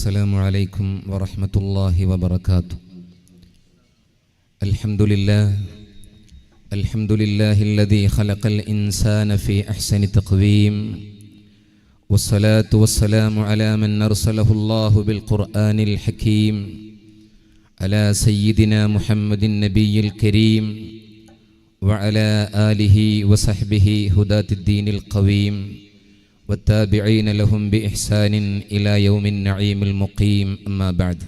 السلام عليكم ورحمة الله وبركاته. الحمد لله الذي خلق الإنسان في أحسن تقويم، والصلاة والسلام على من أرسله الله بالقرآن الحكيم، على سيدنا محمد النبي الكريم وعلى آله وصحبه هداة الدين القويم والتابعين لهم بإحسان إلى يوم النعيم المقيم. أما بعد،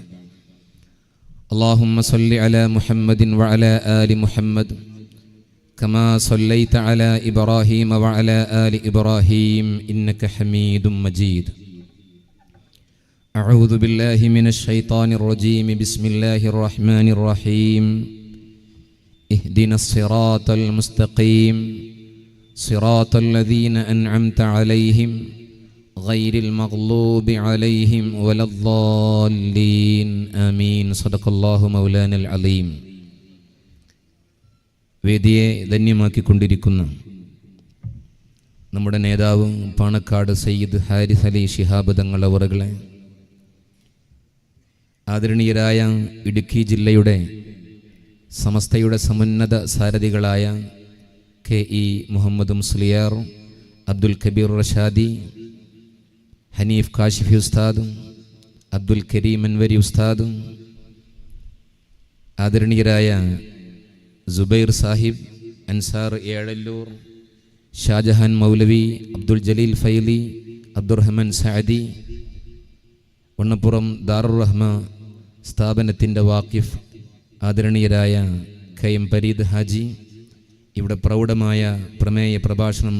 اللهم صل على محمد وعلى آل محمد كما صليت على إبراهيم وعلى آل إبراهيم إنك حميد مجيد. أعوذ بالله من الشيطان الرجيم. بسم الله الرحمن الرحيم. اهدنا الصراط المستقيم صراط الذين أنعمت عليهم غير المغلوب عليهم ولا الضالين آمين. صدق الله مولانا العظيم. വേദിയെ ധന്യമാക്കിക്കൊണ്ടിരിക്കുന്ന നമ്മുടെ നേതാവ് പാണക്കാട് സയ്യിദ് ഹാരിസ് അലി ശിഹാബ് തങ്ങൾ അവറുകളെ, ആദരണീയരായ ഇടുക്കി ജില്ലയുടെ സമസ്തയുടെ സമുന്നത സാരഥികളായ കെ.ഇ. മുഹമ്മദ് മുസ്ലിയാർ, അബ്ദുൽ കബീർ റഷാദി, ഹനീഫ് കാശിഫി ഉസ്താദ്, അബ്ദുൽ കരീം അൻവരി ഉസ്താദ്, ആദരണീയരായ സുബൈർ സാഹിബ്, അൻസാർ ഏഴല്ലൂർ, ഷാജഹാൻ മൗലവി, അബ്ദുൽ ജലീൽ ഫൈലി, അബ്ദുറഹ്മാൻ സഅദി, വണ്ണപ്പുറം ദാറുർ റഹ്മ സ്ഥാപനത്തിൻ്റെ വാക്കിഫ് ആദരണീയരായ കെ.എം. പരീദ് ഹാജി, ഇവിടെ പ്രൗഢമായ പ്രമേയ പ്രഭാഷണം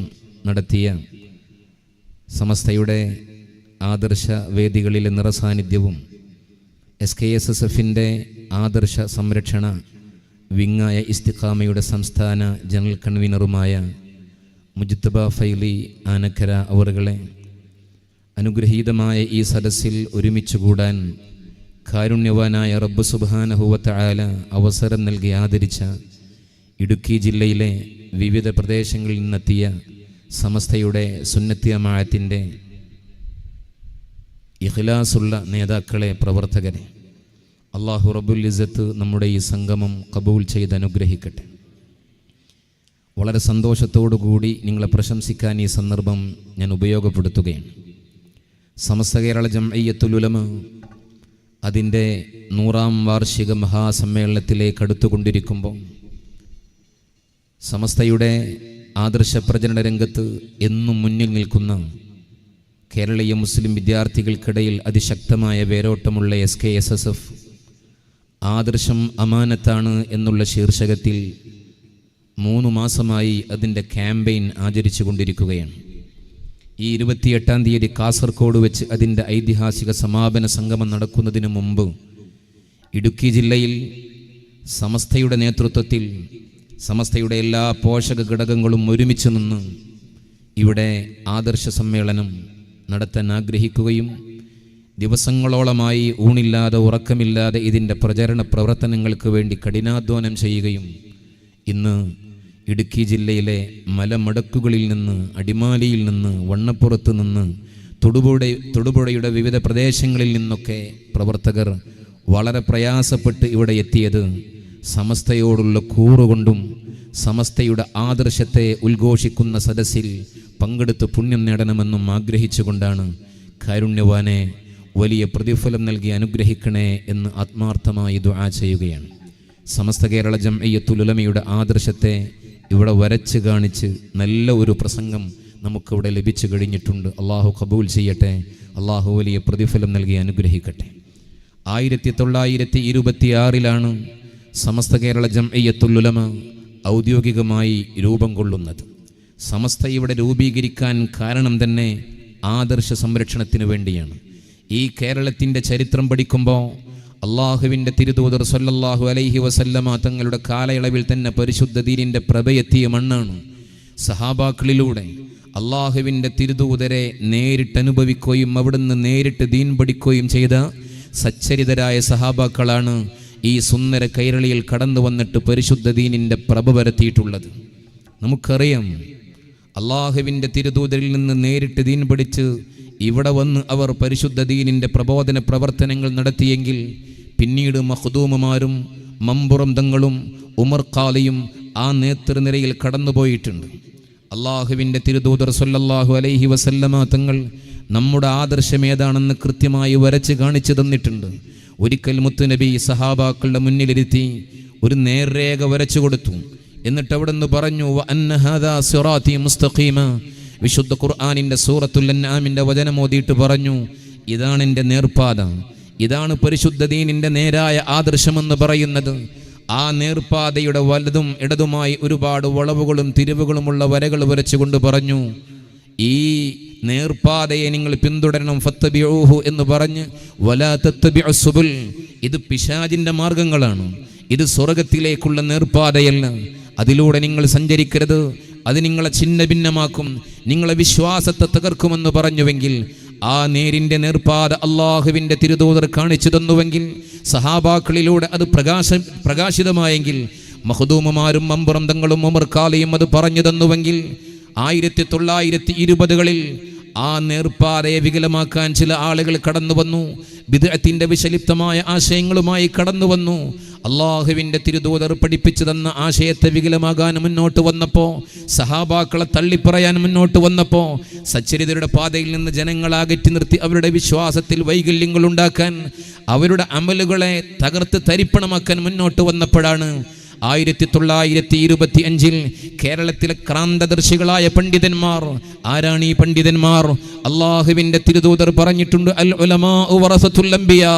നടത്തിയ സമസ്തയുടെ ആദർശ വേദികളിലെ നിറസാന്നിധ്യവും SKSSFൻ്റെ ആദർശ സംരക്ഷണ വിങ്ങായ ഇസ്തിഖാമയുടെ സംസ്ഥാന ജനറൽ കൺവീനറുമായ മുജ്തബ ഫൈലി ആനക്കര അവറുകളെ, അനുഗ്രഹീതമായ ഈ സദസ്സിൽ ഒരുമിച്ച് കൂടാൻ കാരുണ്യവാനായ റബ്ബ് സുബ്ഹാനഹു വ തആല അവസരം നൽകി ആദരിച്ച ഇടുക്കി ജില്ലയിലെ വിവിധ പ്രദേശങ്ങളിൽ നിന്നെത്തിയ സമസ്തയുടെ സുന്നത്തി ജമാഅത്തിൻ്റെ ഇഖ്ലാസുള്ള നേതാക്കളെ, പ്രവർത്തകരെ, അല്ലാഹു റബ്ബുൽ ഇസ്സത്ത് നമ്മുടെ ഈ സംഗമം കബൂൽ ചെയ്ത് അനുഗ്രഹിക്കട്ടെ. വളരെ സന്തോഷത്തോടു കൂടി നിങ്ങളെ പ്രശംസിക്കാൻ ഈ സന്ദർഭം ഞാൻ ഉപയോഗപ്പെടുത്തുകയാണ്. സമസ്ത കേരള ജംഇയ്യത്തുൽ ഉലമ അതിൻ്റെ 100ാം വാർഷിക മഹാസമ്മേളനത്തിലേക്ക് അടുത്തുകൊണ്ടിരിക്കുമ്പോൾ സമസ്തയുടെ ആദർശ പ്രചരണ രംഗത്ത് എന്നും മുന്നിൽ നിൽക്കുന്ന കേരളീയ മുസ്ലിം വിദ്യാർത്ഥികൾക്കിടയിൽ അതിശക്തമായ വേരോട്ടമുള്ള SKSSF ആദർശം അമാനത്താണ് എന്നുള്ള ശീർഷകത്തിൽ 3 മാസമായി അതിൻ്റെ ക്യാമ്പയിൻ ആചരിച്ചു കൊണ്ടിരിക്കുകയാണ്. ഈ 28-ാം തീയതി കാസർഗോഡ് വെച്ച് അതിൻ്റെ ഐതിഹാസിക സമാപന സംഗമം നടക്കുന്നതിന് മുമ്പ് ഇടുക്കി ജില്ലയിൽ സമസ്തയുടെ നേതൃത്വത്തിൽ സമസ്തയുടെ എല്ലാ പോഷക ഘടകങ്ങളും ഒരുമിച്ച് നിന്ന് ഇവിടെ ആദർശ സമ്മേളനം നടത്താൻ ആഗ്രഹിക്കുകയും ദിവസങ്ങളോളമായി ഊണില്ലാതെ ഉറക്കമില്ലാതെ ഇതിൻ്റെ പ്രചരണ പ്രവർത്തനങ്ങൾക്ക് വേണ്ടി കഠിനാധ്വാനം ചെയ്യുകയും ഇന്ന് ഇടുക്കി ജില്ലയിലെ മലമടക്കുകളിൽ നിന്ന്, അടിമാലിയിൽ നിന്ന്, വണ്ണപ്പുറത്ത് നിന്ന്, തൊടുപുഴയുടെ വിവിധ പ്രദേശങ്ങളിൽ നിന്നൊക്കെ പ്രവർത്തകർ വളരെ പ്രയാസപ്പെട്ട് ഇവിടെ എത്തിയത് സമസ്തയോടുള്ള കൂറുകൊണ്ടും സമസ്തയുടെ ആദർശത്തെ ഉദ്ഘോഷിക്കുന്ന സദസ്സിൽ പങ്കെടുത്ത് പുണ്യം നേടണമെന്നും ആഗ്രഹിച്ചുകൊണ്ടാണ്. കാരുണ്യവാനെ വലിയ പ്രതിഫലം നൽകി അനുഗ്രഹിക്കണേ എന്ന് ആത്മാർത്ഥമായി ദുആ ചെയ്യുകയാണ്. സമസ്ത കേരള ജംഇയ്യത്തുൽ ഉലമയുടെ ആദർശത്തെ ഇവിടെ വരച്ച് കാണിച്ച് നല്ല ഒരു പ്രസംഗം നമുക്കിവിടെ ലഭിച്ചു കഴിഞ്ഞിട്ടുണ്ട്. അള്ളാഹു കബൂൽ ചെയ്യട്ടെ. അള്ളാഹു വലിയ പ്രതിഫലം നൽകി അനുഗ്രഹിക്കട്ടെ. 1926 സമസ്ത കേരള ജംഇയ്യത്തുൽ ഉലമ ഔദ്യോഗികമായി രൂപം കൊള്ളുന്നത്. സമസ്ത ഇവിടെ രൂപീകരിക്കാൻ കാരണം തന്നെ ആദർശ സംരക്ഷണത്തിന് വേണ്ടിയാണ്. ഈ കേരളത്തിൻ്റെ ചരിത്രം പഠിക്കുമ്പോൾ അള്ളാഹുവിൻ്റെ തിരുദൂതർ സ്വല്ലല്ലാഹു അലൈഹി വസല്ലമ തങ്ങളുടെ കാലയളവിൽ തന്നെ പരിശുദ്ധ ദീനിൻ്റെ പ്രഭയെത്തിയ മണ്ണാണ്. സഹാബാക്കളിലൂടെ അള്ളാഹുവിൻ്റെ തിരുദൂതരെ നേരിട്ടനുഭവിക്കുകയും അവിടുന്ന് നേരിട്ട് ദീൻ പഠിക്കുകയും ചെയ്ത സച്ചരിതരായ സഹാബാക്കളാണ് ഈ സുന്ദര കൈരളിയിൽ കടന്നു വന്നിട്ട് പരിശുദ്ധ ദീനിൻ്റെ പ്രഭ പരത്തിയിട്ടുള്ളത്. നമുക്കറിയാം, അള്ളാഹുവിൻ്റെ തിരുദൂതരിൽ നിന്ന് നേരിട്ട് ദീൻ പഠിച്ച് ഇവിടെ വന്ന് അവർ പരിശുദ്ധ ദീനിൻ്റെ പ്രബോധന പ്രവർത്തനങ്ങൾ നടത്തിയെങ്കിൽ പിന്നീട് മഖ്ദൂമുമാരും മമ്പുറം തങ്ങളും ഉമർ ഖാലിയും ആ നേതൃനിരയിൽ കടന്നുപോയിട്ടുണ്ട്. അള്ളാഹുവിൻ്റെ തിരുദൂതർ സല്ലല്ലാഹു അലൈഹി വസല്ലമ തങ്ങൾ നമ്മുടെ ആദർശം ഏതാണെന്ന് കൃത്യമായി വരച്ച് കാണിച്ചു തന്നിട്ടുണ്ട്. ഒരിക്കൽ മുത്തുനബി സഹാബാക്കളുടെ മുന്നിലിരുത്തി ഒരു നേർരേഖ വരച്ചു കൊടുത്തു. എന്നിട്ട് അവിടെ നിന്ന് പറഞ്ഞു, വഅന്ന ഹാദാ സിറാത്തി മുസ്തഖീമ. വിശുദ്ധ ഖുർആനിൻ്റെ സൂറത്തുൽ അൻആമിൻ്റെ വചനം ഓതിയിട്ട് പറഞ്ഞു, ഇതാണ് എൻ്റെ നേർപ്പാത, ഇതാണ് പരിശുദ്ധ ദീനിൻ്റെ നേരായ ആദർശമെന്ന് പറയുന്നത്. ആ നേർപ്പാതയുടെ വലതും ഇടതുമായി ഒരുപാട് വളവുകളും തിരിവുകളുമുള്ള വരകൾ വരച്ചുകൊണ്ട് പറഞ്ഞു, ഈ നേർപ്പാതയെ നിങ്ങൾ പിന്തുടരണം, ഫത്തബിഊഹു എന്ന് പറഞ്ഞ്, വലാ തത്തബിഉ സുബുൽ, ഇത് പിശാചിൻ്റെ മാർഗങ്ങളാണ്, ഇത് സ്വർഗത്തിലേക്കുള്ള നേർപ്പാതയല്ല, അതിലൂടെ നിങ്ങൾ സഞ്ചരിക്കരുത്, അത് നിങ്ങളെ ഛിന്ന ഭിന്നമാക്കും, നിങ്ങളെ വിശ്വാസത്തെ തകർക്കുമെന്ന് പറഞ്ഞുവെങ്കിൽ, ആ നേരിൻ്റെ നേർപ്പാത അള്ളാഹുവിൻ്റെ തിരുദൂതർ കാണിച്ചു തന്നുവെങ്കിൽ, സഹാബാക്കളിലൂടെ അത് പ്രകാശിതമായെങ്കിൽ, മഖ്ദൂമുമാരും മമ്പുറം തങ്ങളും ഉമർ ഖാലിയും അത് പറഞ്ഞു തന്നുവെങ്കിൽ, 1920കളിൽ ആ നേർപ്പാതയെ വികലമാക്കാൻ ചില ആളുകൾ കടന്നു വന്നു. ബിദ്അത്തിന്റെ വിഷലിപ്തമായ ആശയങ്ങളുമായി കടന്നു വന്നു. അള്ളാഹുവിൻ്റെ തിരുദൂതർ പഠിപ്പിച്ചു തന്ന ആശയത്തെ വികലമാകാൻ മുന്നോട്ട് വന്നപ്പോൾ, സഹാബാക്കളെ തള്ളിപ്പറയാൻ മുന്നോട്ട് വന്നപ്പോൾ, സച്ചരിതരുടെ പാതയിൽ നിന്ന് ജനങ്ങളെ അകറ്റി നിർത്തി അവരുടെ വിശ്വാസത്തിൽ വൈകല്യങ്ങൾ ഉണ്ടാക്കാൻ, അവരുടെ അമലുകളെ തകർത്ത് തരിപ്പണമാക്കാൻ മുന്നോട്ട് വന്നപ്പോഴാണ് 1925 കേരളത്തിലെ ക്രാന്തദർശികളായ പണ്ഡിതന്മാർ, ആരാണ് ഈ പണ്ഡിതന്മാർ? അള്ളാഹുവിൻ്റെ തിരുദൂതർ പറഞ്ഞിട്ടുണ്ട്, അൽ ഉലമാഉ വറസത്തുൽ അംബിയാ.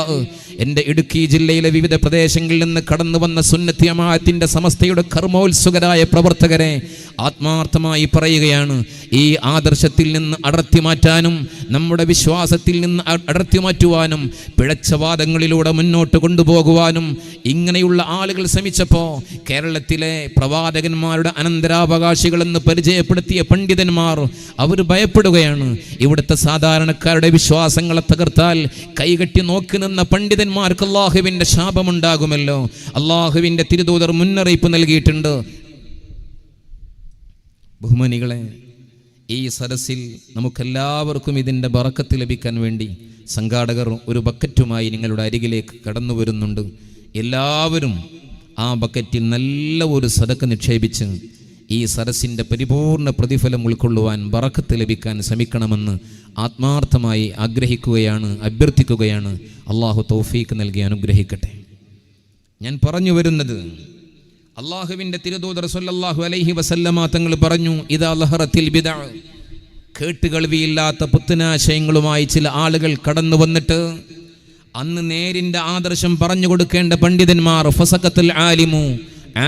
എൻ്റെ ഇടുക്കി ജില്ലയിലെ വിവിധ പ്രദേശങ്ങളിൽ നിന്ന് കടന്നു വന്ന സുന്നത്തി ജമാഅത്തിന്റെ സമസ്തയുടെ കർമ്മോത്സുകരായ പ്രവർത്തകരെ ആത്മാർത്ഥമായി പറയുകയാണ്, ഈ ആദർശത്തിൽ നിന്ന് അടർത്തി മാറ്റാനും നമ്മുടെ വിശ്വാസത്തിൽ നിന്ന് അടർത്തി മാറ്റുവാനും പിഴച്ച വാദങ്ങളിലൂടെ മുന്നോട്ട് കൊണ്ടുപോകുവാനും ഇങ്ങനെയുള്ള ആളുകൾ ശ്രമിച്ചപ്പോൾ കേരളത്തിലെ പ്രവാചകന്മാരുടെ അനന്തരാവകാശികളെന്ന് പരിചയപ്പെടുത്തിയ പണ്ഡിതന്മാർ അവർ ഭയപ്പെടുകയാണ്. ഇവിടുത്തെ സാധാരണക്കാരുടെ വിശ്വാസങ്ങളെ തകർത്താൽ കൈകെട്ടി നോക്കി നിന്ന പണ്ഡിതന്മാർക്ക് അള്ളാഹുവിൻ്റെ ശാപമുണ്ടാകുമല്ലോ. അള്ളാഹുവിൻ്റെ തിരുദൂതർ മുന്നറിയിപ്പ് നൽകിയിട്ടുണ്ട്. ബഹുമാനികളെ, ഈ സദസ്സിൽ നമുക്കെല്ലാവർക്കും ഇതിൻ്റെ ബറക്കത്ത് ലഭിക്കാൻ വേണ്ടി സംഘാടകർ ഒരു ബക്കറ്റുമായി നിങ്ങളുടെ അരികിലേക്ക് കടന്നു വരുന്നുണ്ട്. എല്ലാവരും ആ ബക്കറ്റിൽ നല്ല ഒരു സദക്ക നിക്ഷേപിച്ച് ഈ സദസ്സിൻ്റെ പരിപൂർണ പ്രതിഫലം ഉൾക്കൊള്ളുവാൻ ബറക്കത്ത് ലഭിക്കാൻ ശ്രമിക്കണമെന്ന് ആത്മാർത്ഥമായി ആഗ്രഹിക്കുകയാണ്, അഭ്യർത്ഥിക്കുകയാണ്. അള്ളാഹു തൗഫീക്ക് നൽകി അനുഗ്രഹിക്കട്ടെ. ഞാൻ പറഞ്ഞു വരുന്നത്, അള്ളാഹുവിൻ്റെ തിരുദൂതർ സല്ലല്ലാഹു അലൈഹി വസല്ലമ തങ്ങൾ പറഞ്ഞു, ഇദാ ലഹറത്തിൽ ബിദ്അ, കേട്ടുകേൾവിയില്ലാത്ത പുത്തനാശയങ്ങളുമായി ചില ആളുകൾ കടന്നു വന്നിട്ട് അന്ന് നേരിൻ്റെ ആദർശം പറഞ്ഞു കൊടുക്കേണ്ട പണ്ഡിതന്മാർ ഫസഖത്തുൽ ആലിമു,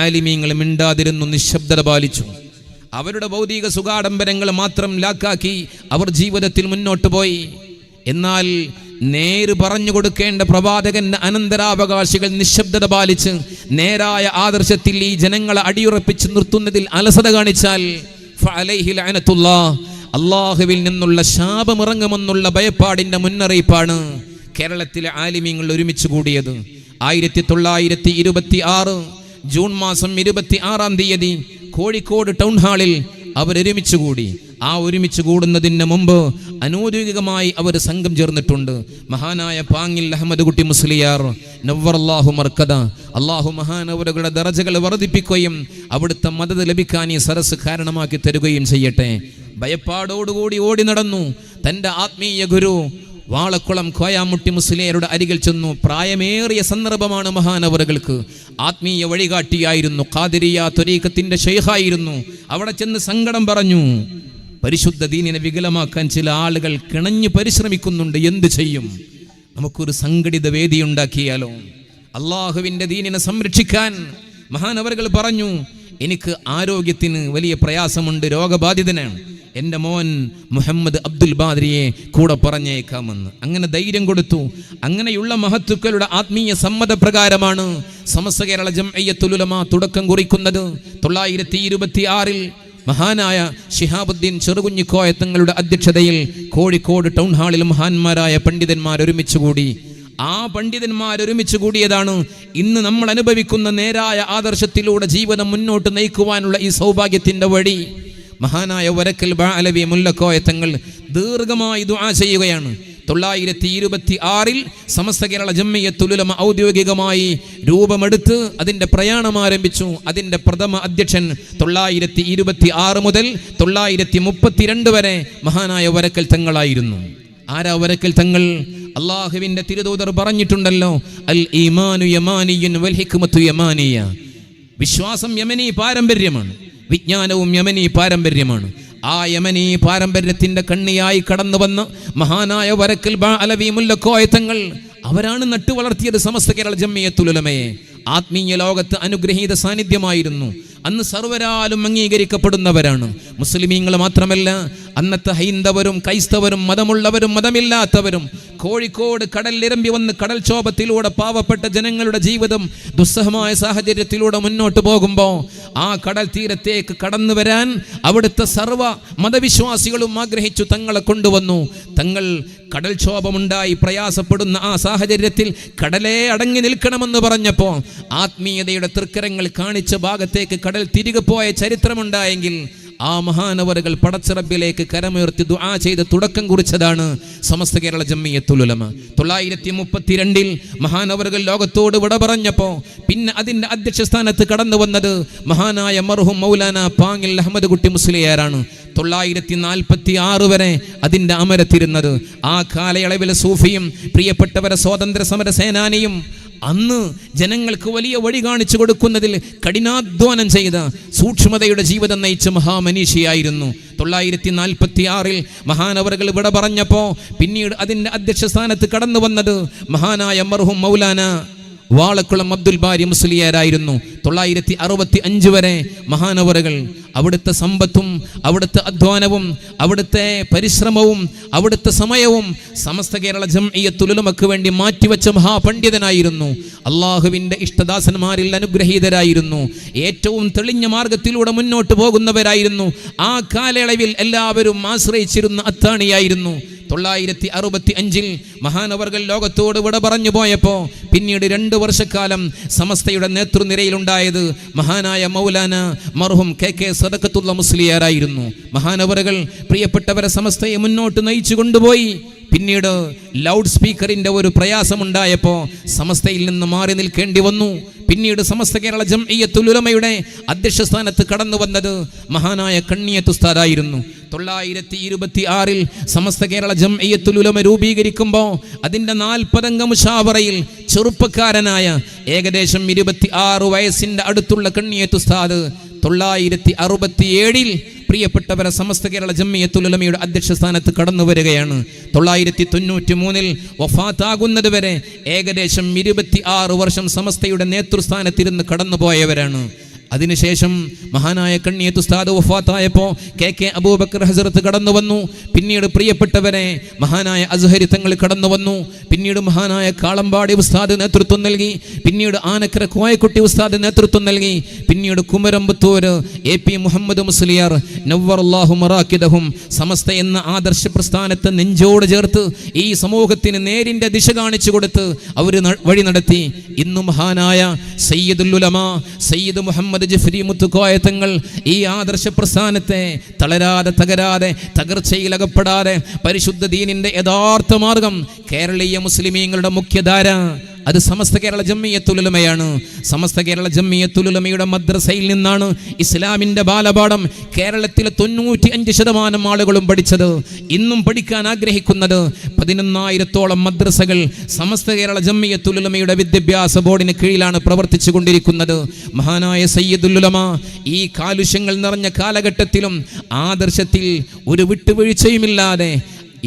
ആലിമീങ്ങൾ മിണ്ടാതിരുന്നു, നിശബ്ദത പാലിച്ചു. അവരുടെ ഭൗതിക സുഖാഡംബരങ്ങൾ മാത്രം ലാക്കാക്കി അവർ ജീവിതത്തിൽ മുന്നോട്ട് പോയി. എന്നാൽ നേര് പറഞ്ഞു കൊടുക്കേണ്ട പ്രവാചകന്റെ അനന്തരാവകാശികൾ നിശബ്ദത പാലിച്ച് നേരായ ആദർശത്തിൽ ഈ ജനങ്ങളെ അടിയുറപ്പിച്ച് നിർത്തുന്നതിൽ അലസത കാണിച്ചാൽ ഫഅലൈഹി ലഅനത്തുല്ലാഹ്, അള്ളാഹുവിൽ നിന്നുള്ള ശാപമിറങ്ങുമെന്നുള്ള ഭയപ്പാടിന്റെ മുന്നറിയിപ്പാണ് കേരളത്തിലെ ആലിമീങ്ങൾ ഒരുമിച്ച് കൂടിയത്. 1926 ജൂൺ മാസം 26-ാം തീയതി കോഴിക്കോട് ടൗൺ ഹാളിൽ അവരൊരുമിച്ച് കൂടി. ആ ഒരുമിച്ച് കൂടുന്നതിന് മുമ്പ് അനൗദ്യോഗികമായി അവർ സംഘം ചേർന്നിട്ടുണ്ട്. മഹാനായ പാങ്ങിൽ അഹമ്മദ് കുട്ടി മുസ്ലിയാർ നവ്വറല്ലാഹു മർക്കദ, അള്ളാഹു മഹാനവറുകളുടെ ദറജകൾ വർദ്ധിപ്പിക്കുകയും അവിടുത്തെ മദത് ലഭിക്കാൻ ഈ സരസ് കാരണമാക്കി തരുകയും ചെയ്യട്ടെ. ഭയപ്പാടോടുകൂടി ഓടി നടന്നു. തൻ്റെ ആത്മീയ ഗുരു വാളക്കുളം കോയാമുട്ടി മുസ്ലിയാരുടെ അരികിൽ ചെന്നു. പ്രായമേറിയ സന്ദർഭമാണ് മഹാനവറുകൾക്ക്. ആത്മീയ വഴികാട്ടിയായിരുന്നു, ഖാദിരിയ ത്വരീഖത്തിന്റെ ശൈഖായിരുന്നു. അവിടെ ചെന്ന് സങ്കടം പറഞ്ഞു. പരിശുദ്ധ ദീനിനെ വികലമാക്കാൻ ചില ആളുകൾ കിണഞ്ഞു പരിശ്രമിക്കുന്നുണ്ട്, എന്ത് ചെയ്യും? നമുക്കൊരു സംഘടിത വേദി ഉണ്ടാക്കിയാലോ? അള്ളാഹുവിൻ്റെ ദീനിനെ സംരക്ഷിക്കാൻ മഹാനവറുകൾ പറഞ്ഞു, എനിക്ക് ആരോഗ്യത്തിന് വലിയ പ്രയാസമുണ്ട്, രോഗബാധിതനാണ്, എൻ്റെ മോൻ മുഹമ്മദ് അബ്ദുൽ ബാദ്രിയെ കൂടെ പറഞ്ഞേക്കാമെന്ന്. അങ്ങനെ ധൈര്യം കൊടുത്തു. അങ്ങനെയുള്ള മഹത്തുക്കളുടെ ആത്മീയ സമ്മതപ്രകാരമാണ് സമസ്ത കേരള ജംഇയ്യത്തുൽ ഉലമ തുടക്കം കുറിക്കുന്നത്. 1926 മഹാനായ ശിഹാബുദ്ദീൻ ചെറുകുഞ്ഞിക്കോയ തങ്ങളുടെ അധ്യക്ഷതയിൽ കോഴിക്കോട് ടൗൺ ഹാളിൽ മഹാന്മാരായ പണ്ഡിതന്മാർ ഒരുമിച്ചുകൂടി. ആ പണ്ഡിതന്മാർ ഒരുമിച്ച് കൂടിയതാണ് ഇന്ന് നമ്മൾ അനുഭവിക്കുന്ന നേരായ ആദർശത്തിലൂടെ ജീവിതം മുന്നോട്ട് നയിക്കുവാനുള്ള ഈ സൗഭാഗ്യത്തിൻ്റെ വഴി. മഹാനായ വരക്കൽ ബാലവി മുല്ലക്കോയ തങ്ങൾ ദീർഘമായി ദുആ ചെയ്യുകയാണ്. 926 സമസ്ത കേരള ജംഇയ്യത്തുൽ ഉലമ ഔദ്യോഗികമായി രൂപമെടുത്ത് അതിൻ്റെ പ്രയാണം ആരംഭിച്ചു. അതിൻ്റെ പ്രഥമ അധ്യക്ഷൻ 926 മുതൽ 932 വരെ മഹാനായ വരക്കൽ തങ്ങളായിരുന്നു. ആരാ വരക്കൽ തങ്ങൾ? അള്ളാഹുവിൻ്റെ തിരുദൂതർ പറഞ്ഞിട്ടുണ്ടല്ലോ, അൽ ഈമാനു യമാനിയ്യുൻ വൽ ഹിക്മത്തു യമാനിയ. വിശ്വാസം യമനി പാരമ്പര്യമാണ്, വിജ്ഞാനവും യമനി പാരമ്പര്യമാണ്. ആ യമനി പാരമ്പര്യത്തിന്റെ കണ്ണിയായി കടന്നു വന്ന മഹാനായ വരക്കൽ അലവി മുല്ലക്കോയ തങ്ങൾ അവരാണ് നട്ടു വളർത്തിയത് സമസ്ത കേരള ജംഇയ്യത്തുൽ ഉലമയെ. ആത്മീയ ലോകത്ത് അനുഗ്രഹീത സാന്നിധ്യമായിരുന്നു. അന്ന് സർവരാലും അംഗീകരിക്കപ്പെടുന്നവരാണ്. മുസ്ലിമീങ്ങൾ മാത്രമല്ല, അന്നത്തെ ഹൈന്ദവരും ക്രൈസ്തവരും മതമുള്ളവരും മതമില്ലാത്തവരും കോഴിക്കോട് കടലിരമ്പി വന്ന് കടൽക്ഷോഭത്തിലൂടെ പാവപ്പെട്ട ജനങ്ങളുടെ ജീവിതം ദുസ്സഹമായ സാഹചര്യത്തിലൂടെ മുന്നോട്ട് പോകുമ്പോൾ ആ കടൽ തീരത്തേക്ക് കടന്നു വരാൻ അവിടുത്തെ സർവ്വ മതവിശ്വാസികളും ആഗ്രഹിച്ചു തങ്ങളെ കൊണ്ടുവന്നു. തങ്ങൾ കടൽക്ഷോഭമുണ്ടായി പ്രയാസപ്പെടുന്ന ആ സാഹചര്യത്തിൽ കടലേ അടങ്ങി നിൽക്കണമെന്ന് പറഞ്ഞപ്പോൾ ആത്മീയതയുടെ തൃക്കരങ്ങൾ കാണിച്ച ഭാഗത്തേക്ക് കടൽ തിരികെ പോയ ചരിത്രമുണ്ടായെങ്കിൽ ആ മഹാനവറുകൾ പടച്ചിറബിലേക്ക് കരമുയർത്തി ദുആ ചെയ്ത് തുടക്കം കുറിച്ചതാണ് സമസ്ത കേരള ജംഇയ്യത്തുൽ ഉലമ. 932 മഹാനവറുകൾ ലോകത്തോട് വിട പറഞ്ഞപ്പോൾ പിന്നെ അതിൻ്റെ അധ്യക്ഷ സ്ഥാനത്ത് കടന്നു വന്നത് മഹാനായ മർഹൂം മൗലാന പാങ്ങിൽ അഹമ്മദ് കുട്ടി മുസ്ലിയാരാണ്. 946 വരെ അതിൻ്റെ അമരത്തിരുന്നത്. ആ കാലയളവിലെ സൂഫിയും പ്രിയപ്പെട്ടവരെ സ്വാതന്ത്ര്യ സമര സേനാനിയും അന്ന് ജനങ്ങൾക്ക് വലിയ വഴി കാണിച്ചു കൊടുക്കുന്നതിൽ കഠിനാധ്വാനം ചെയ്ത സൂക്ഷ്മതയുടെ ജീവിതം നയിച്ച മഹാമനീഷിയായിരുന്നു. 946 മഹാനവറുകൾ വിട പറഞ്ഞപ്പോൾ പിന്നീട് അതിൻ്റെ അധ്യക്ഷ സ്ഥാനത്ത് കടന്നു വന്നത് മഹാനായ മർഹൂം മൗലാന വാളക്കുളം അബ്ദുൽ ബാരി മുസ്ലിയാരായിരുന്നു. 965 വരെ മഹാനവറുകൾ അവിടുത്തെ സമ്പത്തും അവിടുത്തെ അധ്വാനവും അവിടുത്തെ പരിശ്രമവും അവിടുത്തെ സമയവും സമസ്ത കേരള ജംഇയ്യത്തുൽ ഉലമക്ക് വേണ്ടി മാറ്റിവെച്ച മഹാപണ്ഡിതനായിരുന്നു. അള്ളാഹുവിൻ്റെ ഇഷ്ടദാസന്മാരിൽ അനുഗ്രഹീതരായിരുന്നു. ഏറ്റവും തെളിഞ്ഞ മാർഗത്തിലൂടെ മുന്നോട്ട് പോകുന്നവരായിരുന്നു. ആ കാലയളവിൽ എല്ലാവരും ആശ്രയിച്ചിരുന്ന അത്താണിയായിരുന്നു. 965 മഹാനവറുകൾ ലോകത്തോട് വിട പറഞ്ഞു പോയപ്പോൾ പിന്നീട് 2 വർഷക്കാലം സമസ്തയുടെ നേതൃനിരയിലുണ്ടായത് മഹാനായ മൗലാന മർഹൂം KK സദഖത്തുള്ള മുസ്ലിയാരായിരുന്നു. മഹാനവറുകൾ പ്രിയപ്പെട്ടവരെ സമസ്തയെ മുന്നോട്ട് നയിച്ചു കൊണ്ടുപോയി. പിന്നീട് ലൗഡ് സ്പീക്കറിൻ്റെ ഒരു പ്രയാസമുണ്ടായപ്പോൾ സമസ്തയിൽ നിന്ന് മാറി നിൽക്കേണ്ടി വന്നു. പിന്നീട് സമസ്ത കേരള ജംഇയ്യത്തുൽ ഉലമയുടെ അധ്യക്ഷ സ്ഥാനത്ത് കടന്നു വന്നത് മഹാനായ കണ്ണിയത്ത് ഉസ്താദായിരുന്നു. 926 സമസ്ത കേരള ജംഇയ്യത്തുൽ ഉലമ രൂപീകരിക്കുമ്പോൾ അതിൻ്റെ 40 അംഗ മുശാവറയിൽ ചെറുപ്പക്കാരനായ ഏകദേശം 26 വയസ്സിൻ്റെ അടുത്തുള്ള കണ്ണിയത്ത് ഉസ്താദ് 967 പ്രിയപ്പെട്ടവരെ സമസ്ത കേരള ജംഇയ്യത്തുൽ ഉലമയുടെ അധ്യക്ഷ സ്ഥാനത്ത് കടന്നു വരികയാണ്. 993 വഫാത്താകുന്നത് വരെ ഏകദേശം 26 വർഷം സമസ്തയുടെ നേതൃസ്ഥാനത്തിരുന്ന് കടന്നുപോയവരാണ്. അതിനുശേഷം മഹാനായ കണ്ണിയത്ത് ഉസ്താദ് വഫാത്തായപ്പോൾ KK അബൂബക്കർ ഹസ്രത്ത് കടന്നു വന്നു. പിന്നീട് പ്രിയപ്പെട്ടവരെ മഹാനായ അസ്ഹരി തങ്ങൾ കടന്നു വന്നു. പിന്നീട് മഹാനായ കാളമ്പാടി ഉസ്താദ് നേതൃത്വം നൽകി. പിന്നീട് ആനക്കര കോയക്കുട്ടി ഉസ്താദ് നേതൃത്വം നൽകി. പിന്നീട് കുമരമ്പത്തൂർ AP മുഹമ്മദ് മുസ്ലിയാർ നവ്വറല്ലാഹു മറാക്കിദഹും സമസ്ത എന്ന ആദർശ പ്രസ്ഥാനത്തെ നെഞ്ചോട് ചേർത്ത് ഈ സമൂഹത്തിന് നേരിൻ്റെ ദിശ കാണിച്ചു കൊടുത്ത് അവർ വഴി നടത്തി. ഇന്ന് മഹാനായ സയ്യിദുൽ ഉലമ സയ്യിദ് മുഹമ്മദ് ജഫ്രി മുത്തുക്കോയ തങ്ങൾ ഈ ആദർശ പ്രസ്ഥാനത്തെ തളരാതെ തകരാതെ തകർച്ചയിലകപ്പെടാതെ പരിശുദ്ധ ദീനിന്റെ യഥാർത്ഥ മാർഗം കേരളീയ മുസ്ലിമീങ്ങളുടെ മുഖ്യധാര അത് സമസ്ത കേരള ജംഇയ്യത്തുൽ ഉലമയാണ്. സമസ്ത കേരള ജംഇയ്യത്തുൽ ഉലമയുടെ മദ്രസയിൽ നിന്നാണ് ഇസ്ലാമിൻ്റെ ബാലപാഠം കേരളത്തിലെ 95% ആളുകളും പഠിച്ചത്. ഇന്നും പഠിക്കാൻ ആഗ്രഹിക്കുന്നത് 11,000-ഓളം മദ്രസകൾ സമസ്ത കേരള ജംഇയ്യത്തുൽ ഉലമയുടെ വിദ്യാഭ്യാസ ബോർഡിന് കീഴിലാണ് പ്രവർത്തിച്ചു കൊണ്ടിരിക്കുന്നത്. മഹാനായ സയ്യിദുൽ ഉലമ ഈ കാലുഷ്യങ്ങൾ നിറഞ്ഞ കാലഘട്ടത്തിലും ആദർശത്തിൽ ഒരു വിട്ടുവീഴ്ചയുമില്ലാതെ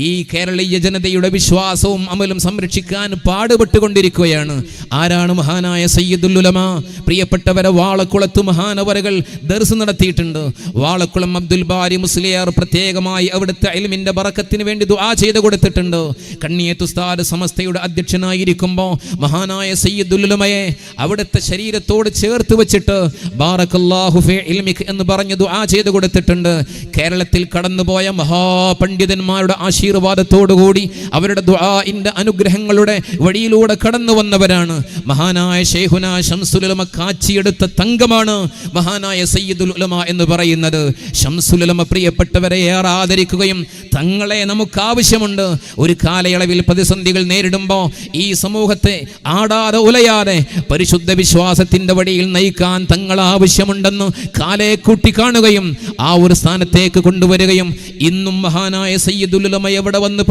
ഈ കേരളീയ ജനതയുടെ വിശ്വാസവും അമലും സംരക്ഷിക്കാൻ പാടുപെട്ടുകൊണ്ടിരിക്കുകയാണ്. ആരാണ് മഹാനായ സയ്യിദുൽ ഉലമ? പ്രിയപ്പെട്ടവരെ, വാളക്കുളത്ത് മഹാനവറുകൾ ദർസ് നടത്തിയിട്ടുണ്ട്. വാളക്കുളം അബ്ദുൽ ബാരി മുസ്ലിയാർ പ്രത്യേകമായി അവിടുത്തെ ഇൽമിന്റെ ബറക്കത്തിന് വേണ്ടി ദുആ ചെയ്ത് കൊടുത്തിട്ടുണ്ട്. കണ്ണിയത്ത് ഉസ്താദ് സമസ്തയുടെ അധ്യക്ഷനായിരിക്കുമ്പോൾ മഹാനായ സയ്യിദുൽ ഉലമയെ അവിടുത്തെ ശരീരത്തോട് ചേർത്ത് വെച്ചിട്ട് ബാറക്കല്ലാഹു ഫീ ഇൽമിക് എന്ന് പറഞ്ഞ് ദുആ ചെയ്ത് കൊടുത്തിട്ടുണ്ട്. കേരളത്തിൽ കടന്നുപോയ മഹാപണ്ഡിതന്മാരുടെ ആശീർവാദത്തോടുകൂടി അവരുടെ ദുആഇന്റെ അനുഗ്രഹങ്ങളുടെ വഴിയിലൂടെ കടന്നു വന്നവരാണ്. മഹാനായ ശൈഖുനാ ശംസുൽ ഉലമ കാച്ചിയെടുത്ത തങ്കമാണ് മഹാനായ സയ്യിദുൽ ഉലമ എന്ന് പറയുന്നത്. ശംസുൽ ഉലമ പ്രിയപ്പെട്ടവരെ ഏറെ ആദരിക്കുകയും തങ്ങളെ നമുക്ക് ആവശ്യമുണ്ട്. ഒരു കാലയളവിൽ പ്രതിസന്ധികൾ നേരിടുമ്പോൾ ഈ സമൂഹത്തെ ആടാതെ ഉലയാതെ പരിശുദ്ധ വിശ്വാസത്തിന്റെ വഴിയിൽ നയിക്കാൻ തങ്ങൾ ആവശ്യമുണ്ടെന്ന് കാലയെ കൂട്ടി കാണുകയും ആ ഒരു സ്ഥാനത്തേക്ക് കൊണ്ടുവരികയും ഇന്നും മഹാനായ സയ്യിദുൽ ഉലമ എവിടെ വന്ന്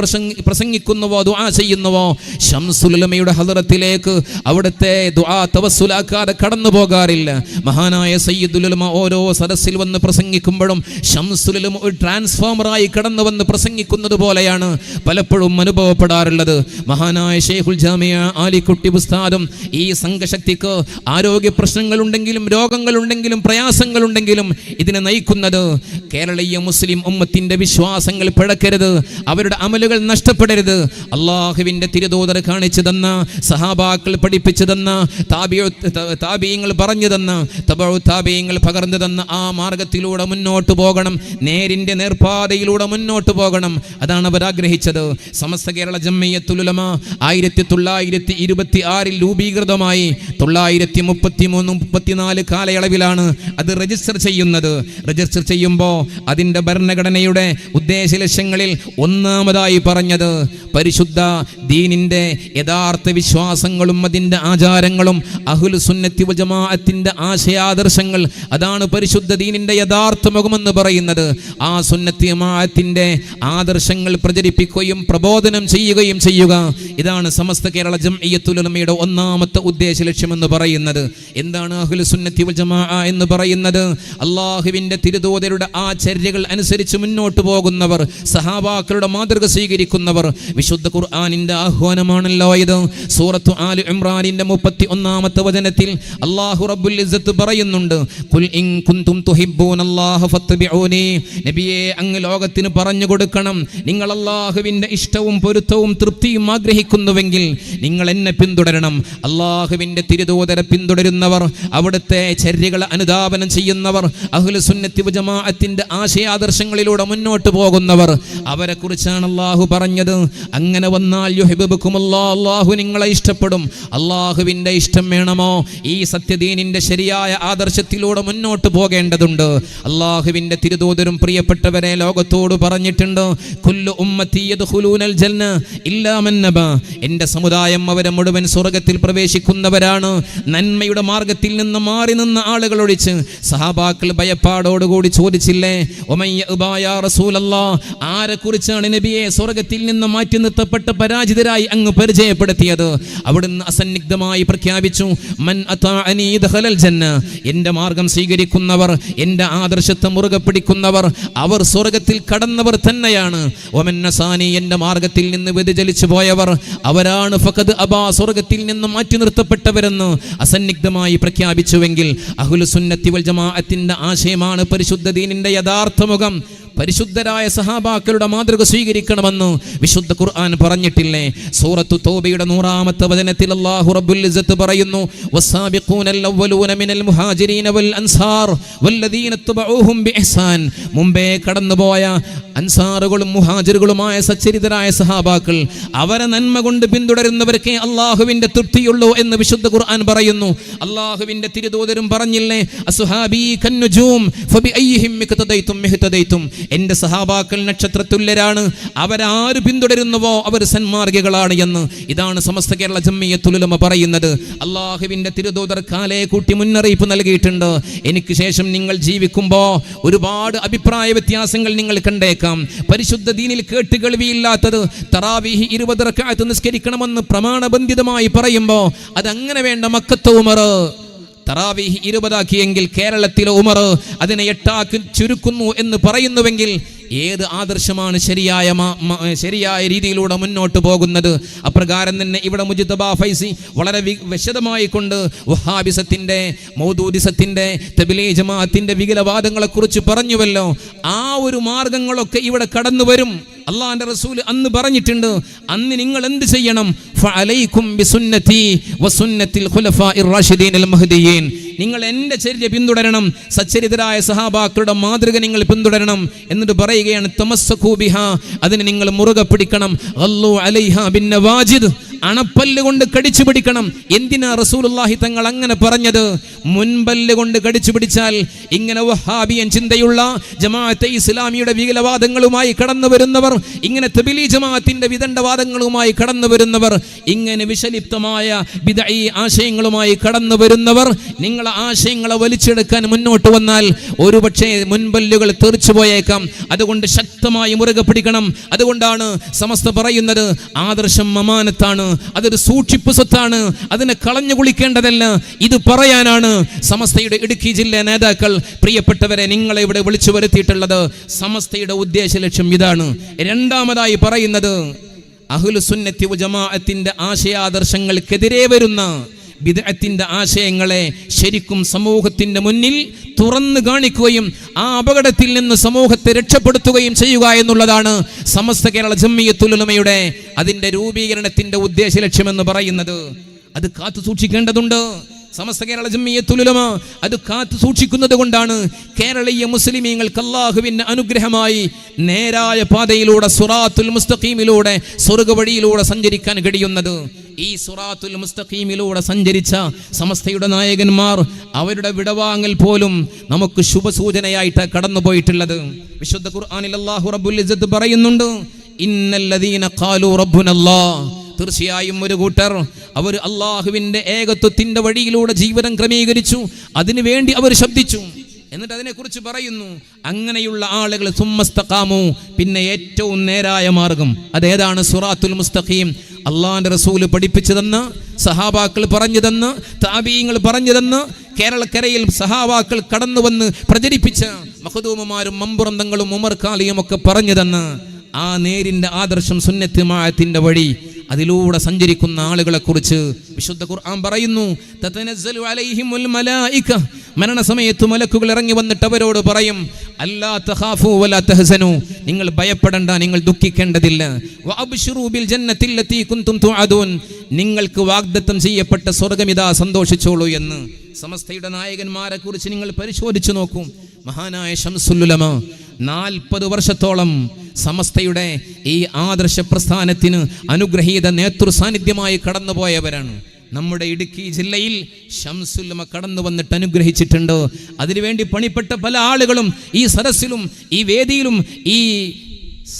പ്രസംഗിക്കുന്നുവോ ദുആ ചെയ്യുന്നുവോ ശംസുൽ ഉലമയുടെ ഹളറത്തിലേക്ക് അവിടുത്തെ ദുആ തവസ്സുലാക്കാതെ കടന്നു പോകാറില്ല. മഹാനായ സയ്യിദുൽ ഉലമ ഓരോ സദസ്സിൽ വന്ന് പ്രസംഗിക്കുമ്പോഴും ശംസുൽ ഉലമ ഒരു ട്രാൻസ്ഫോമറായി കടന്നു വന്ന് പ്രസംഗിക്കുന്നത് പോലെയാണ് പലപ്പോഴും അനുഭവപ്പെടാറുള്ളത്. മഹാനായ ശൈഖുൽ ജാമിഅ ആലിക്കുട്ടി ഉസ്താദും ഈ സംഘശക്തിക്ക് ആരോഗ്യ പ്രശ്നങ്ങളുണ്ടെങ്കിലും രോഗങ്ങളുണ്ടെങ്കിലും പ്രയാസങ്ങളുണ്ടെങ്കിലും ഇതിനെ നയിക്കുന്നത് കേരളീയ മുസ്ലിം ഉമ്മത്തിന്റെ വിശ്വാസങ്ങൾ പിഴക്കരുത്, അവരുടെ അമലുകൾ നഷ്ടപ്പെടരുത്. അള്ളാഹുവിന്റെ തിരുദൂതർ കാണിച്ചു തന്ന, സഹാബാക്കൾ പഠിപ്പിച്ചു തന്ന, താബിഈങ്ങൾ പറഞ്ഞു തന്ന, തബഉ താബിഈങ്ങൾ പകർന്നു തന്ന ആ മാർഗത്തിലൂടെ മുന്നോട്ട് പോകണം, നേരിന്റെ നേർപ്പാതയിലൂടെ മുന്നോട്ട് പോകണം. അതാണ് അവർ ആഗ്രഹിച്ചത്. സമസ്ത കേരള ജംഇയ്യത്തുൽ ഉലമ 1926 രൂപീകൃതമായി. 1933-34 കാലയളവിലാണ് അത് രജിസ്റ്റർ ചെയ്യുന്നത്. രജിസ്റ്റർ ചെയ്യുമ്പോൾ അതിൻ്റെ ഭരണഘടനയുടെ ഉദ്ദേശ ലക്ഷ്യങ്ങളിൽ ഒന്നാമതായി പറഞ്ഞത് പരിശുദ്ധ ദീനിൻ്റെ യഥാർത്ഥ വിശ്വാസങ്ങളും അതിൻ്റെ ആചാരങ്ങളും അഹ്ലു സുന്നത്തി വൽ ജമാഅത്തിന്റെ ആശയാദർശങ്ങൾ, അതാണ് പരിശുദ്ധ ദീനിൻ്റെ യഥാർത്ഥ മുഖമെന്ന് പറയുന്നത്. ആ സുന്നത്തി ജമാഅത്തിന്റെ ആദർശങ്ങൾ പ്രചരിപ്പിക്കുകയും പ്രബോധനം ചെയ്യുകയും ചെയ്യുക, ഇതാണ് സമസ്ത കേരള ജംഇയ്യത്തുൽ ഉലമയുടെ ഒന്നാമത്തെ ഉദ്ദേശ ലക്ഷ്യമെന്ന് പറയുന്നത്. എന്താണ് അഹ്ലു സുന്നത്തി വൽ ജമാഅ എന്ന് പറയുന്നത്? അള്ളാഹുവിൻ്റെ തിരുദൂതരുടെ ആ ചര്യകൾ അനുസരിച്ച് മുന്നോട്ട് പോകുന്നവർ, സഹാബാക്കളുടെ മാതൃക സ്വീകരിക്കുന്നവർ. വിശുദ്ധ ഖുർആനിന്റെ ആഹ്വാനമാണല്ലോ ഇത്. സൂറത്തു ആലി ഇംറാനിന്റെ 31-ാമത്തെ വചനത്തിൽ അല്ലാഹു റബ്ബുൽ ഇസ്സത്ത് പറയുന്നുണ്ട്, ഖുൽ ഇൻ കുൻതും തുഹിബ്ബൂനല്ലാഹ ഫത്തബിഊനി. നബിയേ, അങ്ങ് ലോകത്തിന് പറഞ്ഞു കൊടുക്കണം, നിങ്ങൾ അല്ലാഹുവിന്റെ ഇഷ്ടവും പൊരുത്തവും തൃപ്തിയും ആഗ്രഹിക്കുന്നുവെങ്കിൽ നിങ്ങൾ എന്നെ പിന്തുടരണം. അല്ലാഹുവിന്റെ തിരുദൂതരെ പിന്തുടരുന്നവർ, അവിടുത്തെ ചര്യകളെ അനുധാവനം ചെയ്യുന്നവർ, അഹ്ലു സുന്നത്തി വൽ ജമാഅത്തിന്റെ ആശയാദർശങ്ങളിലൂടെ മുന്നോട്ട് പോകുന്നവർ, അവരെ കുറിച്ചാണ് അല്ലാഹു പറഞ്ഞത്. അങ്ങനെ വന്നാൽ യുഹിബ്ബുകുമുല്ലാഹ്, അല്ലാഹു നിങ്ങളെ ഇഷ്ടപ്പെടും. അല്ലാഹുവിന്റെ ഇഷ്ടം വേണമോ? ഈ സത്യദീനിന്റെ ശരിയായ ആദർശത്തിലൂടെ മുന്നോട്ട് പോകേണ്ടതുണ്ട്. അല്ലാഹുവിന്റെ തിരുദൂതരും പ്രിയപ്പെട്ടവരെ ലോകത്തോട് പറഞ്ഞിട്ടുണ്ട്, കുല്ലു ഉമ്മത്തി യദ്ഖുലൂനൽ ജന്ന ഇല്ലാ മൻ നബ. എൻ്റെ സമുദായം അവരെ മുഴുവൻ സ്വർഗ്ഗത്തിൽ പ്രവേശിക്കുന്നവരാണ്, നന്മയുടെ മാർഗത്തിൽ നിന്ന് മാറി നിന്ന ആളുകൾ ഒഴിച്ച്. സഹാബാക്കൾ ഭയപ്പാടോടുകൂടി ചോദിച്ചില്ലേ, യാ റസൂലല്ലാഹ്, ആരെ കുറിച്ചാണ് നബിയെ സ്വർഗ്ഗത്തിൽ നിന്ന് മാറ്റി നിർത്തപ്പെട്ട് പരാജിതരായി അങ്ങ് പരിചയപ്പെടുത്തിയത്? അവിടുന്ന് അസന്നിഗ്ധമായി പ്രഖ്യാപിച്ചു, മൻ അതാഅനി ദഖലൽ ജന്ന. എൻ്റെ മാർഗം സ്വീകരിക്കുന്നവർ, എൻ്റെ ആദർശത്തെ മുറുകെ പിടിക്കുന്നവർ, അവർ സ്വർഗ്ഗത്തിൽ കടന്നവർ തന്നെയാണ്. വമൻ നസാനി, എൻ്റെ മാർഗത്തിൽ നിന്ന് വ്യതിചലിച്ചു പോയവർ, അവരാണ് ഫഖദ് അബാ, സ്വർഗ്ഗത്തിൽ നിന്ന് മാറ്റി നിർത്തപ്പെട്ടവരെന്ന് അസന്നിഗ്ധമായി പ്രഖ്യാപിച്ചുവെങ്കിൽ അഹ്ലു സുന്നത്തി വൽ ജമാഅത്തിന്റെ ആശയമാണ് പരിശുദ്ധ ദീനിന്റെ യഥാർത്ഥ മുഖം. പരിശുദ്ധരായ സഹാബാക്കളുടെ മാതൃക സ്വീകരിക്കണമെന്ന് വിശുദ്ധ ഖുർആൻ പറഞ്ഞിട്ടില്ലേ? സൂറത്തു തൗബയുടെ 100-ാമത്തെ വചനത്തിൽ അല്ലാഹു റബ്ബുൽ ഇസ്സത്ത് പറയുന്നു, വസ്സാബിഖൂനൽ അവ്വലൂന മിനൽ മുഹാജിരീന വൽ അൻസാർ വല്ലദീന തബഊഹും ബിഇഹ്സാൻ. മുമ്പേ കടന്നുപോയ അൻസാറുകളും മുഹാജിറുകളുമായ സച്ചരിതരായ സഹാബാക്കൾ, അവരെ നന്മ കൊണ്ട് പിന്തുടരുന്നവർക്കേ അല്ലാഹുവിന്റെ തൃപ്തിയുള്ളൂ എന്ന് വിശുദ്ധ ഖുർആൻ പറയുന്നു. അല്ലാഹുവിന്റെ തിരുദൂതരും പറഞ്ഞില്ലേ, അസ്ഹാബീ കന്നുജൂം ഫബിഅയ്യിഹിം ഇഖ്തദൈതും ഇഹ്തദൈതും. എൻ്റെ സഹാബാക്കൾ നക്ഷത്രതുല്യരാണ്, അവരാര് പിന്തുടരുന്നുവോ അവർ സന്മാർഗികളാണ് എന്ന്. ഇതാണ് സമസ്ത കേരള ജംഇയ്യത്തുൽ ഉലമ പറയുന്നത്. അല്ലാഹുവിന്റെ തിരുദൂതർ കാലയെ കൂട്ടി മുന്നറിയിപ്പ് നൽകിയിട്ടുണ്ട്, എനിക്ക് ശേഷം നിങ്ങൾ ജീവിക്കുമ്പോൾ ഒരുപാട് അഭിപ്രായ വ്യത്യാസങ്ങൾ നിങ്ങൾ കണ്ടേക്കാം. പരിശുദ്ധ ദീനിൽ കേട്ടുകേൾവിയില്ലാത്തത് തറാവീഹ് 20 റക്അത്ത് നിസ്കരിക്കണമെന്ന് പ്രമാണബന്ധിതമായി പറയുമ്പോൾ അതങ്ങനെ വേണ്ട. മക്കത്തെ ഉമർ തറാവീഹ് 20 കേരളത്തിലെ ഉമർ അതിനെ 8 ചുരുക്കുന്നു എന്ന് പറയുന്നുവെങ്കിൽ ഏത് ആദർശമാണ് ശരിയായ രീതിയിലൂടെ മുന്നോട്ട് പോകുന്നത്? അപ്രകാരം തന്നെ ഇവിടെ മുജ്തബ ഫൈസി വളരെ വിശദമായി കൊണ്ട് വഹാബിസത്തിന്റെ, മൗദൂദിസത്തിന്റെ, തബ്ലീഗ് ജമാഅത്തിന്റെ വികലവാദങ്ങളെക്കുറിച്ച് പറഞ്ഞുവല്ലോ. ആ ഒരു മാർഗങ്ങളൊക്കെ ഇവിടെ കടന്നു വരും. അള്ളാഹുവിന്റെ റസൂൽ അന്ന് പറഞ്ഞിട്ടുണ്ട്, അന്ന് നിങ്ങൾ എന്ത് ചെയ്യണം? ഫഅലൈക്കും ബിസുന്നതി വസുന്നത്തിൽ ഖുലഫാഇർ റാഷിദീൻ അൽ മഹ്ദിയീൻ. നിങ്ങൾ എൻ്റെ ചര്യ പിന്തുടരണം, സച്ചരിതരായ സഹാബാക്കളുടെ മാതൃക നിങ്ങൾ പിന്തുടരണം. എന്നിട്ട് പറയുകയാണ് തമസ്സകൂ ബിഹാ, അതിനെ നിങ്ങൾ മുറുകെ പിടിക്കണം. അല്ലു അലൈഹാ ബിന്നവാജിദ്, അണപ്പല്ല് കൊണ്ട് കടിച്ചു പിടിക്കണം. എന്തിനാ റസൂലുള്ളാഹി തങ്ങൾ അങ്ങനെ പറഞ്ഞത്? മുൻപല്ല് കൊണ്ട് കടിച്ചു പിടിച്ചാൽ ഇങ്ങനെ വഹാബിയൻ ചിന്തയുള്ള ജമാഅത്തെ ഇസ്ലാമിയുടെ വികലവാദങ്ങളുമായി കടന്നു വരുന്നവർ, ഇങ്ങനെ തബ്ലീഗ് ജമാഅത്തിന്റെ വിദണ്ഡവാദങ്ങളുമായി കടന്നു വരുന്നവർ, ഇങ്ങനെ വിഷലിപ്തമായ ബിദ്ഈ ആശയങ്ങളുമായി കടന്നു വരുന്നവർ, നിങ്ങളെ ആശയങ്ങളെ വലിച്ചെടുക്കാൻ മുന്നോട്ട് വന്നാൽ ഒരുപക്ഷെ മുൻപല്ലുകൾ തെറിച്ചു പോയേക്കാം. അതുകൊണ്ട് ശക്തമായി മുറുകെ പിടിക്കണം. അതുകൊണ്ടാണ് സമസ്ത പറയുന്നത് ആദർശം അമാനത്താണ്, അതൊരു സൂക്ഷിപ്പ് സ്വത്താണ്, അതിനെ കളഞ്ഞു കുളിക്കേണ്ടതല്ല. ഇത് പറയാനാണ് സമസ്തയുടെ ഇടുക്കി ജില്ലാ നേതാക്കൾ പ്രിയപ്പെട്ടവരെ നിങ്ങളെ ഇവിടെ വിളിച്ചു വരുത്തിയിട്ടുള്ളത്. സമസ്തയുടെ ഉദ്ദേശ ലക്ഷ്യം ഇതാണ്. രണ്ടാമതായി പറയുന്നത് അഹ്ലുസുന്നത്തി വൽ ജമാഅത്തിന്റെ ആശയാദർശങ്ങൾക്കെതിരെ വരുന്ന ബിദ്അത്തിന്റെ ആശയങ്ങളെ ശരിക്കും സമൂഹത്തിന്റെ മുന്നിൽ തുറന്നു കാണിക്കുകയും ആ അപകടത്തിൽ നിന്ന് സമൂഹത്തെ രക്ഷപ്പെടുത്തുകയും ചെയ്യുക എന്നുള്ളതാണ് സമസ്ത കേരള ജംഇയ്യത്തുൽ ഉലമയുടെ അതിന്റെ രൂപീകരണത്തിന്റെ ഉദ്ദേശ ലക്ഷ്യമെന്ന് പറയുന്നത്. അത് കാത്തു സൂക്ഷിക്കേണ്ടതുണ്ട്. സമസ്ത കേരള ജംഇയ്യത്തുൽ ഉലമ അത് കാത്തു സൂക്ഷിക്കുന്നത് കൊണ്ടാണ് കേരളീയ മുസ്ലിമീങ്ങൾക്ക് അല്ലാഹുവിന്റെ അനുഗ്രഹമായി നേരായ പാതയിലൂടെ സിറാത്തുൽ മുസ്തഖീമിലൂടെ സ്വർഗ്ഗവഴിയിലൂടെ സഞ്ചരിക്കാൻ കഴിയുന്നത്. ഈ സിറാത്തുൽ മുസ്തഖീമിലൂടെ സഞ്ചരിച്ച സമസ്തയുടെ നായകന്മാർ അവരുടെ വിടവാങ്ങൽ പോലും നമുക്ക് ശുഭസൂചനയായിട്ട് കടന്നുപോയിട്ടുള്ളത്. വിശുദ്ധ ഖുർആനിൽ അല്ലാഹു റബ്ബുൽ ഇസ്സത്ത് പറയുന്നുണ്ട്, ഇന്നല്ലദീന ഖാലൂ റബ്ബുനല്ലാഹ്, തീർച്ചയായും ഒരു കൂട്ടർ അവർ അള്ളാഹുവിന്റെ ഏകത്വത്തിന്റെ വഴിയിലൂടെ ജീവിതം ക്രമീകരിച്ചു, അതിനുവേണ്ടി അവർ ശബ്ദിച്ചു. എന്നിട്ട് അതിനെക്കുറിച്ച് പറയുന്നു, അങ്ങനെയുള്ള ആളുകൾ സുമ്മസ്തഖാമു, പിന്നെ ഏറ്റവും നേരായ മാർഗം അതേതാണ്? സിറാത്തുൽ മുസ്തഖീം. അള്ളാഹിന്റെ റസൂല് പഠിപ്പിച്ചു തന്ന്, സഹാബാക്കൾ പറഞ്ഞു തന്ന്, താബീങ്ങൾ പറഞ്ഞു തന്ന്, കേരളക്കരയിൽ സഹാബാക്കൾ കടന്നു വന്ന് പ്രചരിപ്പിച്ച മഖ്ദൂമുമാരും മമ്പുറന്തങ്ങളും ഉമർ ഖാലിയും ഒക്കെ പറഞ്ഞു തന്ന് ആ നേരിന്റെ ആദർശം സുന്നത്ത് ജമാഅത്തിന്റെ വഴി അതിലൂടെ സഞ്ചരിക്കുന്ന ആളുകളെ കുറിച്ച് വിശുദ്ധ ഖുർആൻ പറയുന്നു, തതനസ്സലു അലൈഹിമുൽ മലായിക, മരണസമയത്ത് മലക്കുകൾ ഇറങ്ങി വന്നിട്ട് അവരോട് പറയും, അല്ലാ തഖാഫു വലാ തഹ്സനു, നിങ്ങൾ ഭയപ്പെടണ്ട, നിങ്ങൾ ദുഃഖിക്കേണ്ടതില്ല. വഅബ്ശിറൂ ബിൽ ജന്നത്തി ലത്തി കുൻതും തുഅദൂൻ, നിങ്ങൾക്ക് വാഗ്ദത്തം ചെയ്യപ്പെട്ട സ്വർഗ്ഗമിതാ സന്തോഷിച്ചോളൂ എന്ന്. സമസ്തയുടെ നായകന്മാരെ കുറിച്ച് നിങ്ങൾ പരിശോധിച്ചു നോക്കൂ. മഹാനായ ശംസുൽ ഉലമ 40 വർഷത്തോളം സമസ്തയുടെ ഈ ആദർശ പ്രസ്ഥാനത്തിന് അനുഗ്രഹീത നേതൃ സാന്നിധ്യമായി കടന്നുപോയവരാണ്. നമ്മുടെ ഇടുക്കി ജില്ലയിൽ ശംസുൽ ഉലമ കടന്നു വന്നിട്ട് അനുഗ്രഹിച്ചിട്ടുണ്ട്. അതിനുവേണ്ടി പണിപ്പെട്ട പല ആളുകളും ഈ സദസ്സിലും ഈ വേദിയിലും ഈ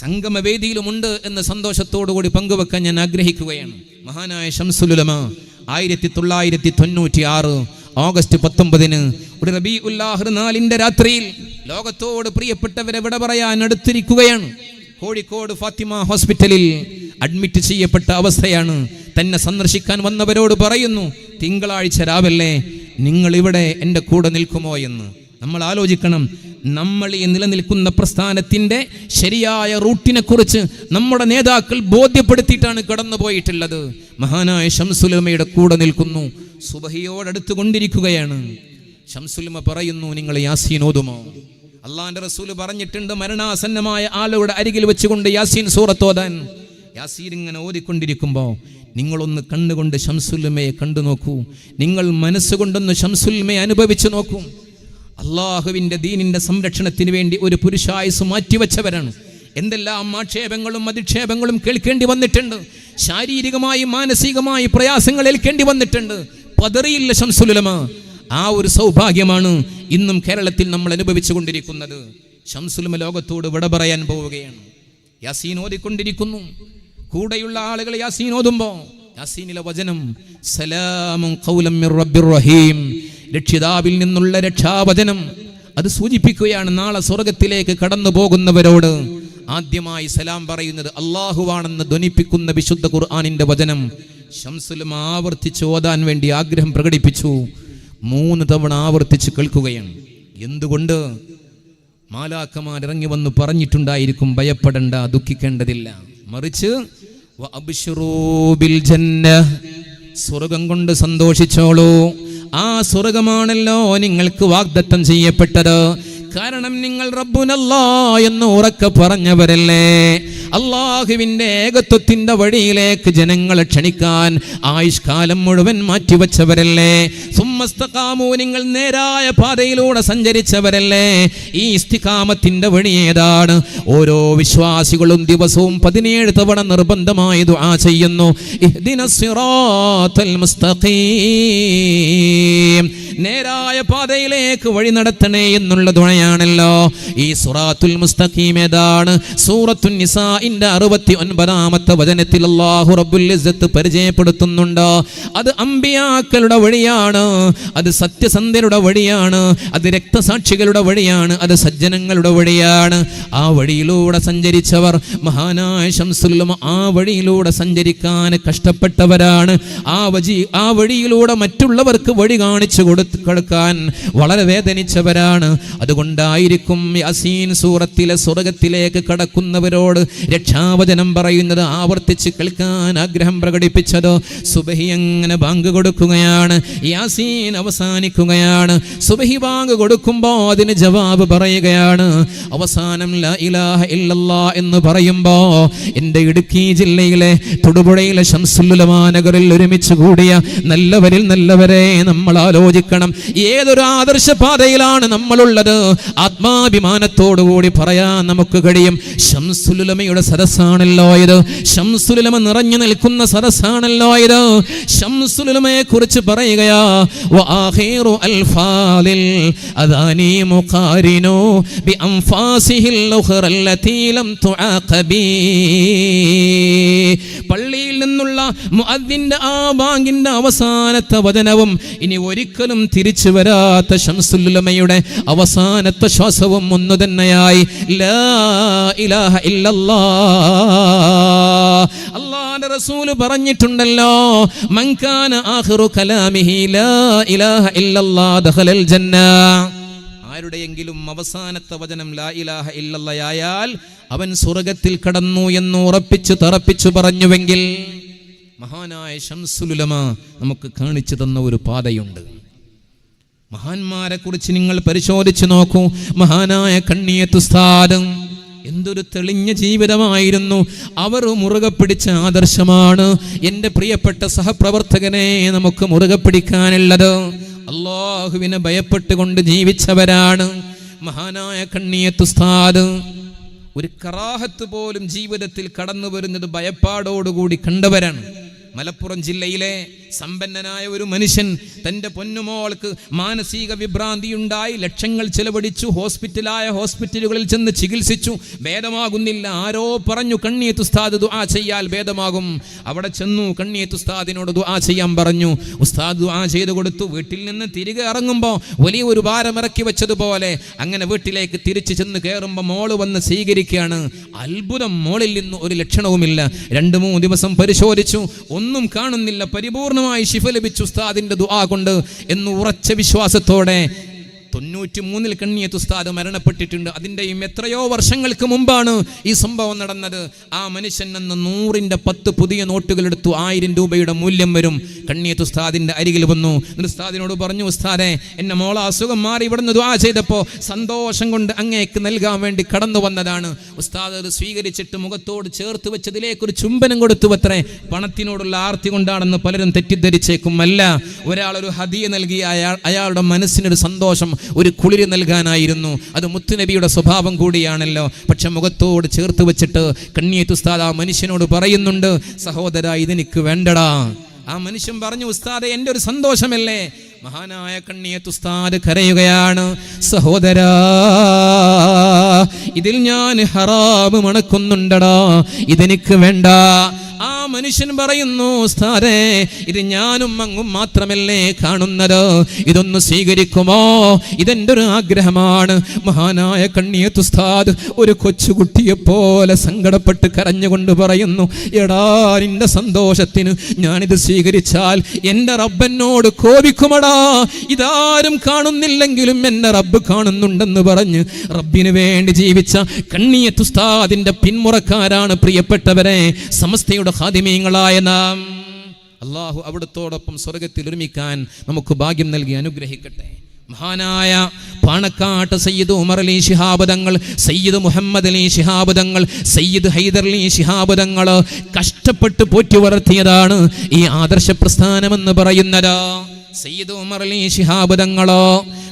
സംഗമവേദിയിലുമുണ്ട് എന്ന സന്തോഷത്തോടുകൂടി പങ്കുവെക്കാൻ ഞാൻ ആഗ്രഹിക്കുകയാണ്. മഹാനായ ശംസുൽ ഉലമ 1996 ഓഗസ്റ്റ് 19 ഒരു റബീഉൽ ആഖിർ 4 രാത്രിയിൽ ലോകത്തോട് പ്രിയപ്പെട്ടവരെ വിട പറയാൻ അടുത്തിരിക്കുകയാണ്. കോഴിക്കോട് ഫാത്തിമ ഹോസ്പിറ്റലിൽ അഡ്മിറ്റ് ചെയ്യപ്പെട്ട അവസ്ഥയാണ്. തന്നെ സന്ദർശിക്കാൻ വന്നവരോട് പറയുന്നു, തിങ്കളാഴ്ച രാവിലെ നിങ്ങൾ ഇവിടെ എൻ്റെ കൂടെ നിൽക്കുമോ എന്ന്. നമ്മൾ ആലോചിക്കണം, നമ്മൾ ഈ നിലനിൽക്കുന്ന പ്രസ്ഥാനത്തിൻ്റെ ശരിയായ റൂട്ടിനെ കുറിച്ച് നമ്മുടെ നേതാക്കൾ ബോധ്യപ്പെടുത്തിയിട്ടാണ് കടന്നുപോയിട്ടുള്ളത്. മഹാനായ ശംസുൽ ഉലമയുടെ കൂടെ നിൽക്കുന്നു. സുബഹിയോടടുത്ത് കൊണ്ടിരിക്കുകയാണ്. ശംസുൽ ഉലമ പറയുന്നു, നിങ്ങൾ യാസീൻ ഓതുമോ? അള്ളാന്റെ റസൂല് പറഞ്ഞിട്ടുണ്ട്, മരണാസന്നമായ ആളുടെ അരികിൽ വെച്ചുകൊണ്ട് യാസീൻ സൂറത്ത് ഓതാൻ. യാസീൻ ഇങ്ങനെ ഓതിക്കൊണ്ടിരിക്കുമ്പോൾ നിങ്ങളൊന്ന് കണ്ണുകൊണ്ട് ശംസുൽ ഉലമയെ കണ്ടു നോക്കൂ, നിങ്ങൾ മനസ്സുകൊണ്ടൊന്ന് ശംസുൽ ഉലമയെ അനുഭവിച്ചു നോക്കൂ. അള്ളാഹുവിൻ്റെ ദീനിൻ്റെ സംരക്ഷണത്തിന് വേണ്ടി ഒരു പുരുഷായുസ് മാറ്റിവെച്ചവരാണ്. എന്തെല്ലാം ആക്ഷേപങ്ങളും അധിക്ഷേപങ്ങളും കേൾക്കേണ്ടി വന്നിട്ടുണ്ട്. ശാരീരികമായി മാനസികമായി പ്രയാസങ്ങൾ ഏൽക്കേണ്ടി വന്നിട്ടുണ്ട്. പതറിയില്ല ശംസുൽ ഉലമ. ആ ഒരു സൗഭാഗ്യമാണ് ഇന്നും കേരളത്തിൽ നമ്മൾ അനുഭവിച്ചു കൊണ്ടിരിക്കുന്നത്. ശംസുൽ ഉലമ ലോകത്തോട് വിട പറയാൻ പോവുകയാണ്. യാസീൻ ഓതിക്കൊണ്ടിരിക്കുന്നു. കൂടെയുള്ള ആളുകൾ യാസീൻ ഓതുമ്പോൾ യാസീനിലെ വചനം സലാമുൻ ഖൗലൻ മിർ റബ്ബിർ റഹീം, രക്ഷിതാവിൽ നിന്നുള്ള രക്ഷാവചനം. അത് സൂചിപ്പിക്കുകയാണ് നാളെ സ്വർഗത്തിലേക്ക് കടന്നു പോകുന്നവരോട് ആദ്യമായി സലാം പറയുന്നത് അള്ളാഹുവാണെന്ന് ധ്വനിപ്പിക്കുന്ന വിശുദ്ധ ഖുർആനിന്റെ വചനം ശംസുൽ ഉലമ ആവർത്തിച്ച് ഓതാൻ വേണ്ടി ആഗ്രഹം പ്രകടിപ്പിച്ചു. 3 തവണ ആവർത്തിച്ച് കേൾക്കുകയാണ്. എന്തുകൊണ്ട്? മാലാക്കമാർ ഇറങ്ങി വന്ന് പറഞ്ഞിട്ടുണ്ടായിരിക്കും, ഭയപ്പെടണ്ട, ദുഃഖിക്കേണ്ടതില്ല, മറിച്ച് വഅബ്ശിറൂ ബിൽ ജന്ന, സ്വർഗം കൊണ്ട് സന്തോഷിച്ചോളൂ. ആ സ്വർഗമാണല്ലോ നിങ്ങൾക്ക് വാഗ്ദത്തം ചെയ്യപ്പെട്ടത്. കാരണം നിങ്ങൾ റബ്ബുനല്ലാ എന്ന് ഉറക്കെ പറഞ്ഞവരല്ലേ. അള്ളാഹുവിന്റെ ഏകത്വത്തിന്റെ വഴിയിലേക്ക് ജനങ്ങളെ ക്ഷണിക്കാൻ ആയുഷ്കാലം മുഴുവൻ മാറ്റിവെച്ചവരല്ലേ. സുമ്മസ്തഖാമു, നിങ്ങൾ നേരായ പാതയിലൂടെ സഞ്ചരിച്ചവരല്ലേ. ഈ ഇസ്തിഖാമത്തിന്റെ വഴി ഏതാണ്? ഓരോ വിശ്വാസികളും ദിവസവും 17 തവണ നിർബന്ധമായി ദുആ ചെയ്യുന്നു, ഇഹ്ദിനസ് സിറാത്തൽ മുസ്തഖീം, നേരായ പാതയിലേക്ക് വഴി നടത്തണേ എന്നുള്ള ദുആയാണല്ലോ. ഈ സിറാത്തുൽ മുസ്തഖീം ഏതാണ്? സൂറത്തുൻ നിസാഇന്റെ 69-ാമത്തെ വചനത്തിൽ അല്ലാഹു റബ്ബുൽ ഇസ്സത്ത് പരിചയപ്പെടുത്തുന്നുണ്ട്. അത് അമ്പിയാക്കളുടെ വഴിയാണ്, അത് സത്യസന്ധരുടെ വഴിയാണ്, അത് രക്തസാക്ഷികളുടെ വഴിയാണ്, അത് സജ്ജനങ്ങളുടെ വഴിയാണ്. ആ വഴിയിലൂടെ സഞ്ചരിച്ചവർ മഹാനായ ശംസുൽ ഉലമ ആ വഴിയിലൂടെ സഞ്ചരിക്കാൻ കഷ്ടപ്പെട്ടവരാണ്. ആ വഴിയിലൂടെ മറ്റുള്ളവർക്ക് വഴി കാണിച്ചു കൊടുക്കാൻ വളരെ വേദനിച്ചവരാണ്. അതുകൊണ്ടായിരിക്കും യാസീൻ സൂറത്തിലെ സ്വർഗത്തിലേക്ക് കടക്കുന്നവരോട് രക്ഷാവചനം പറയുന്നത് ആവർത്തിച്ച് കേൾക്കാൻ ആഗ്രഹം പ്രകടിപ്പിച്ചത്. സുബഹി അങ്ങനെ ബാങ്ക് കൊടുക്കുകയാണ്, യാസീൻ അവസാനിക്കുകയാണ്. സുബഹി ബാങ്ക് കൊടുക്കുമ്പോൾ അതിന് ജവാബ് പറയുകയാണ്. അവസാനം ലാ ഇലാഹ ഇല്ലല്ലാ എന്ന് പറയുമ്പോ എൻ്റെ ഇടുക്കി ജില്ലയിലെ തൊടുപുഴയിലെ ശംസുൽ ഉലമ നഗറിൽ ഒരുമിച്ച് കൂടിയ നല്ലവരിൽ നല്ലവരെ നമ്മൾ ആലോചിക്കണം. ഏതൊരു ആദർശ പാതയിലാണ് നമ്മളുള്ളത്? ആത്മാഭിമാനത്തോടുകൂടി പറയാൻ നമുക്ക് കഴിയും, ശംസുൽ ഉലമയുടെ സദസ്സാണല്ലോ ഇത്, ശംസുൽ ഉലമ നിറഞ്ഞു നിൽക്കുന്ന സദസ്സാണല്ലോ ഇത്. ശംസുൽ ഉലമയെ കുറിച്ച് പറയുകയാ, വആഖിറു അൽഫാലിൽ അദാനി മുഖാരിനു ബിഅൻഫാസിഹിൽ ഉഖറല്ലതി ലം തുആഖബി. പള്ളിയിൽ നിന്നുള്ള മുഅദ്ദിന്റെ ആ ബാങ്കിന്റെ അവസാനത്തെ വചനവും ഇനി ഒരിക്കലും തിരിച്ചു വരാത്ത ശംസുൽ ഉലമയുടെ അവസാനത്തെ ശ്വാസവും ഒന്നു തന്നെയായി, ലാ ഇലാഹ ഇല്ലല്ലാഹ്. അല്ലാഹുവിന്റെ റസൂൽ പറഞ്ഞിട്ടുണ്ടല്ലോ, മൻ കാന ആഖിറു കലാമിഹി ലാ ഇലാഹ ഇല്ലല്ലാഹ് ദഖലൽ ജന്ന. ആരുടെയെങ്കിലും അവസാനത്തെ വചനം ലാ ഇലാഹ ഇല്ലല്ലാഹ് ആയാൽ അവൻ സ്വർഗ്ഗത്തിൽ കടന്നു എന്ന് ഉറപ്പിച്ചു തറപ്പിച്ചു പറഞ്ഞുവെങ്കിൽ മഹാനായ ശംസുൽ ഉലമ നമുക്ക് കാണിച്ചു തന്ന ഒരു പാതയുണ്ട്. മഹാന്മാരെ കുറിച്ച് നിങ്ങൾ പരിശോധിച്ചു നോക്കൂ. മഹാനായ കണ്ണിയത്ത് ഉസ്താദ് എന്തൊരു തെളിഞ്ഞ ജീവിതമായിരുന്നു. അവർ മുറുകെ പിടിച്ച ആദർശമാണ് എൻ്റെ പ്രിയപ്പെട്ട സഹപ്രവർത്തകനെ നമുക്ക് മുറുകെ പിടിക്കാനുള്ളത്. അല്ലാഹുവിനെ ഭയപ്പെട്ടുകൊണ്ട് ജീവിച്ചവരാണ് മഹാനായ കണ്ണിയത്ത് ഉസ്താദ്. ഒരു കറാഹത്ത് പോലും ജീവിതത്തിൽ കടന്നു വരുന്നത് ഭയപ്പാടോടുകൂടി കണ്ടവരാണ്. മലപ്പുറം ജില്ലയിലെ സമ്പന്നനായ ഒരു മനുഷ്യൻ തൻ്റെ പൊന്നുമോൾക്ക് മാനസിക വിഭ്രാന്തിയുണ്ടായി ലക്ഷങ്ങൾ ചെലവഴിച്ചു. ഹോസ്പിറ്റലുകളിൽ ചെന്ന് ചികിത്സിച്ചു, ഭേദമാകുന്നില്ല. ആരോ പറഞ്ഞു കണ്ണിയത്ത് ഉസ്താദ് ദുആ ചെയ്യാൽ ഭേദമാകും. അവിടെ ചെന്നു, കണ്ണിയത്ത് ഉസ്താദിനോട് ദുആ ചെയ്യാൻ പറഞ്ഞു. ഉസ്താദ് ദുആ ചെയ്തു കൊടുത്തു. വീട്ടിൽ നിന്ന് തിരികെ ഇറങ്ങുമ്പോൾ വലിയ ഒരു ഭാരം ഇറക്കി വെച്ചതുപോലെ അങ്ങനെ വീട്ടിലേക്ക് തിരിച്ചു ചെന്ന് കയറുമ്പോൾ മോള് വന്ന് സ്വീകരിക്കുകയാണ്. അത്ഭുതം, മോളിൽ നിന്ന് ഒരു ലക്ഷണവുമില്ല. 2-3 ദിവസം പരിശോധിച്ചു, ഒന്നും കാണുന്നില്ല. പരിപൂർണമായി ശിഫ ലഭിച്ചു ഉസ്താദിന്റെ ദുആ കൊണ്ട് എന്ന് ഉറച്ച വിശ്വാസത്തോടെ 93 കണ്ണിയത്ത് ഉസ്താദ് മരണപ്പെട്ടിട്ടുണ്ട്. അതിൻ്റെയും എത്രയോ വർഷങ്ങൾക്ക് മുമ്പാണ് ഈ സംഭവം നടന്നത്. ആ മനുഷ്യൻ അന്ന് 100ന്റെ 10 പുതിയ നോട്ടുകൾ എടുത്തു. 1000 രൂപയുടെ മൂല്യം വരും. കണ്ണിയത്ത് ഉസ്താദിന്റെ അരികിൽ വന്നു. ഉസ്താദിനോട് പറഞ്ഞു, ഉസ്താദെ, എന്നെ മോള അസുഖം മാറി ഇവിടുന്ന് ദുആ ചെയ്തപ്പോൾ സന്തോഷം കൊണ്ട് അങ്ങേക്ക് നൽകാൻ വേണ്ടി കടന്നു വന്നതാണ്. ഉസ്താദ് അത് സ്വീകരിച്ചിട്ട് മുഖത്തോട് ചേർത്ത് വെച്ചതിലേക്കൊരു ചുംബനം കൊടുത്തു. അത്രേ പണത്തിനോടുള്ള ആർത്തി കൊണ്ടാണെന്ന് പലരും തെറ്റിദ്ധരിച്ചേക്കും. അല്ല, ഒരാളൊരു ഹദിയ നൽകി അയാളുടെ മനസ്സിനൊരു സന്തോഷം, ഒരു കുളിര് നൽകാനായിരുന്നു. അത് മുത്തുനബിയുടെ സ്വഭാവം കൂടിയാണല്ലോ. പക്ഷെ മുഖത്തോട് ചേർത്ത് വെച്ചിട്ട് കണ്ണിയത്ത് ഉസ്താദ് ആ മനുഷ്യനോട് പറയുന്നുണ്ട്, സഹോദര, ഇതെനിക്ക് വേണ്ടടാ. ആ മനുഷ്യൻ പറഞ്ഞു, ഉസ്താദെ, എൻ്റെ ഒരു സന്തോഷമല്ലേ. മഹാനായ കണ്ണിയത്ത് ഉസ്താദ് കരയുകയാണ്, സഹോദരാ, ഇതിൽ ഞാൻ ഹറാം മണക്കുന്നുണ്ടടാ, ഇതെനിക്ക് വേണ്ട. ആ മനുഷ്യൻ പറയുന്നു, ഉസ്താദേ, ഇത് ഞാനും അങ്ങും മാത്രമല്ലേ കാണുന്നത്, ഇതൊന്ന് സ്വീകരിക്കുമോ? ഇതെൻ്റെ ഒരു ആഗ്രഹമാണ്. മഹാനായ കണ്ണിയത്ത് ഉസ്താദ് ഒരു കൊച്ചുകുട്ടിയെ പോലെ സങ്കടപ്പെട്ട് കരഞ്ഞുകൊണ്ട് പറയുന്നു, എടാ, നിന്റെ സന്തോഷത്തിന് ഞാനിത് സ്വീകരിച്ചാൽ എൻ്റെ റബ്ബെന്നോട് കോപിക്കുമടാ. ഇതാരും കാണുന്നില്ലെങ്കിലും എൻ്റെ റബ്ബ് കാണുന്നുണ്ടെന്ന് പറഞ്ഞ് റബ്ബിന് വേണ്ടി ജീവിച്ച കണ്ണിയത്ത് ഉസ്താദിന്റെ പിന്മുറക്കാരാണ് പ്രിയപ്പെട്ടവരെ സമസ്തയുടെ ഖാദിമീങ്ങളായ നാം. അല്ലാഹു അവിടുത്തോടൊപ്പം സ്വർഗത്തിൽ ഒരുമിക്കാൻ നമുക്ക് ഭാഗ്യം നൽകി അനുഗ്രഹിക്കട്ടെ. മഹാനായ പാണക്കാട്ട് സയ്യിദ് ഉമർ അലി ശിഹാബ് തങ്ങൾ, സയ്യിദ് മുഹമ്മദ് അലി ശിഹാബ് തങ്ങൾ, സയ്യിദ് ഹൈദർ അലി ശിഹാബ് തങ്ങൾ കഷ്ടപ്പെട്ട് പോറ്റി വളർത്തിയതാണ് ഈ ആദർശ പ്രസ്ഥാനമെന്ന് പറയുന്നത്. സയ്യിദ് ഉമർ അലി ശിഹാബ് തങ്ങളോ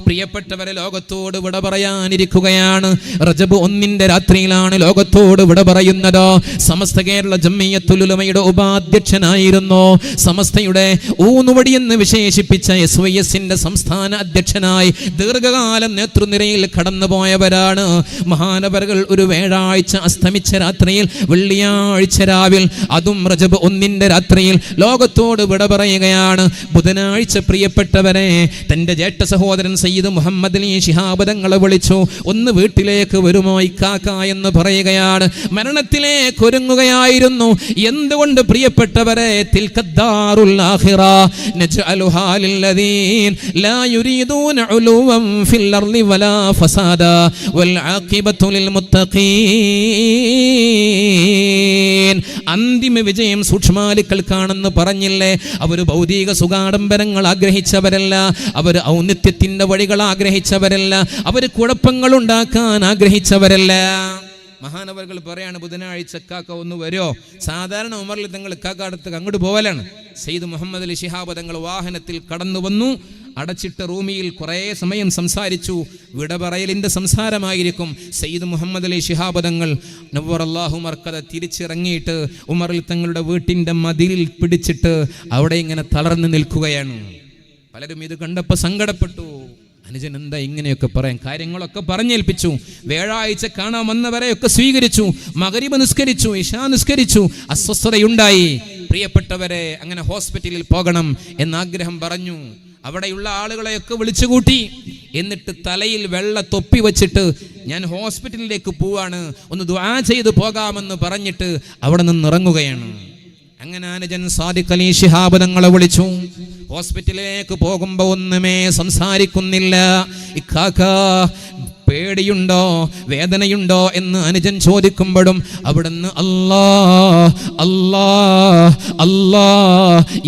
പ്രിയപ്പെട്ടവരെ ലോകത്തോട് വിട പറയാനിരിക്കുകയാണ്. റജബ് 1 രാത്രിയിലാണ് ലോകത്തോട് വിട പറയുന്നത്. സമസ്ത കേരള ജംഇയ്യത്തുൽ ഉലമയുടെ ഉപാധ്യക്ഷനായിരുന്നു. സമസ്തയുടെ ഊന്നുവടി എന്ന് വിശേഷിപ്പിച്ച SYSന്റെ സംസ്ഥാന അധ്യക്ഷനായി ദീർഘകാലം നേതൃനിരയിൽ കടന്നുപോയവരാണ് മഹാനവറുകൾ. ഒരു വ്യാഴാഴ്ച അസ്തമിച്ച രാത്രിയിൽ വെള്ളിയാഴ്ച രാവിൽ, അതും റജബ് 1 രാത്രിയിൽ ലോകത്തോട് വിട പറയുകയാണ്. ബുധനാഴ്ച പ്രിയപ്പെട്ടവരെ തന്റെ ജ്യേഷ്ഠ സഹോദരൻ സയ്യിദ് മുഹമ്മദ് അലി ശിഹാബ് തങ്ങളെ വിളിച്ചു, ഒന്ന് വീട്ടിലേക്ക് വരുമോ ഇക്കാക്ക എന്ന് പറയുകയാണ്. മരണത്തിലേക്ക് ഒരുങ്ങുകയായിരുന്നു. എന്തുകൊണ്ട് പ്രിയപ്പെട്ടവരെ? തിൽക്കദ്ദാറുൽ ആഖിറ നജ്അലുഹാ ലില്ലദീൻ ലാ യുരീദൂന ഉലുവൻ ഫിൽ അർളി വലാ ഫസാദ വൽ ആഖിബത്തു ലിൽ മുത്തഖീൻ. അന്തിമ വിജയം സൂക്ഷ്മാലുക്കൾക്കാണെന്ന് പറഞ്ഞില്ലേ? അവർ ഭൗതിക സുഖാഡംബരങ്ങൾ ആഗ്രഹിച്ചവരല്ല, അവർ ഔന്നിത്യത്തിന്റെ വഴികൾ ആഗ്രഹിച്ചവരല്ല, അവർ കുഴപ്പങ്ങൾ ഉണ്ടാക്കാൻ ആഗ്രഹിച്ചവരല്ല. മഹാനവറുകൾ പറയാണ്, ബുധനാഴ്ച കാക്ക ഒന്ന് വരുമോ? സാധാരണ ഉമറിൽ തങ്ങൾ കാക്ക അടുത്ത് അങ്ങോട്ട് പോവലാണ്. സയ്യിദ് മുഹമ്മദ് അലി ശിഹാബ് തങ്ങൾ വാഹനത്തിൽ കടന്നു വന്നു. അടച്ചിട്ട റൂമിൽ കുറേ സമയം സംസാരിച്ചു. വിട പറയലിൻ്റെ സംസാരമായിരിക്കും. സയ്യിദ് മുഹമ്മദ് അലി ശിഹാബ് തങ്ങൾ നവ്വറല്ലാഹു മർക്കദ തിരിച്ചിറങ്ങിയിട്ട് ഉമറിൽ തങ്ങളുടെ വീട്ടിൻ്റെ മതിലിൽ പിടിച്ചിട്ട് അവിടെ ഇങ്ങനെ തളർന്നു നിൽക്കുകയാണ്. പലരും ഇത് കണ്ടപ്പോൾ സങ്കടപ്പെട്ടു. അനുജൻ എന്താ ഇങ്ങനെയൊക്കെ പറയാൻ? കാര്യങ്ങളൊക്കെ പറഞ്ഞേൽപ്പിച്ചു. വ്യാഴാഴ്ച കാണാൻ വന്നവരെയൊക്കെ സ്വീകരിച്ചു. മഗ്രിബ് നിസ്കരിച്ചു, ഇശാ നിസ്കരിച്ചു. അസ്വസ്ഥതയുണ്ടായി. പ്രിയപ്പെട്ടവരെ, അങ്ങനെ ഹോസ്പിറ്റലിൽ പോകണം എന്നാഗ്രഹം പറഞ്ഞു. അവിടെയുള്ള ആളുകളെയൊക്കെ വിളിച്ചുകൂട്ടി. എന്നിട്ട് തലയിൽ വെള്ള തൊപ്പി വച്ചിട്ട് ഞാൻ ഹോസ്പിറ്റലിലേക്ക് പോവാണ്, ഒന്ന് ദുആ ചെയ്ത് പോകാമെന്ന് പറഞ്ഞിട്ട് അവിടെ നിന്ന് ഇറങ്ങുകയാണ്. അങ്ങനെ അനുജൻ സാദിഖ് അലി ശിഹാബ് തങ്ങളെ വിളിച്ചു. ഹോസ്പിറ്റലിലേക്ക് പോകുമ്പോ ഒന്നുമേ സംസാരിക്കുന്നില്ല. ഇക്കാക്ക പേടിയുണ്ടോ, വേദനയുണ്ടോ എന്ന് അനുജൻ ചോദിക്കുമ്പോഴും അവിടുന്ന് അല്ലാ അല്ലാ അല്ലാ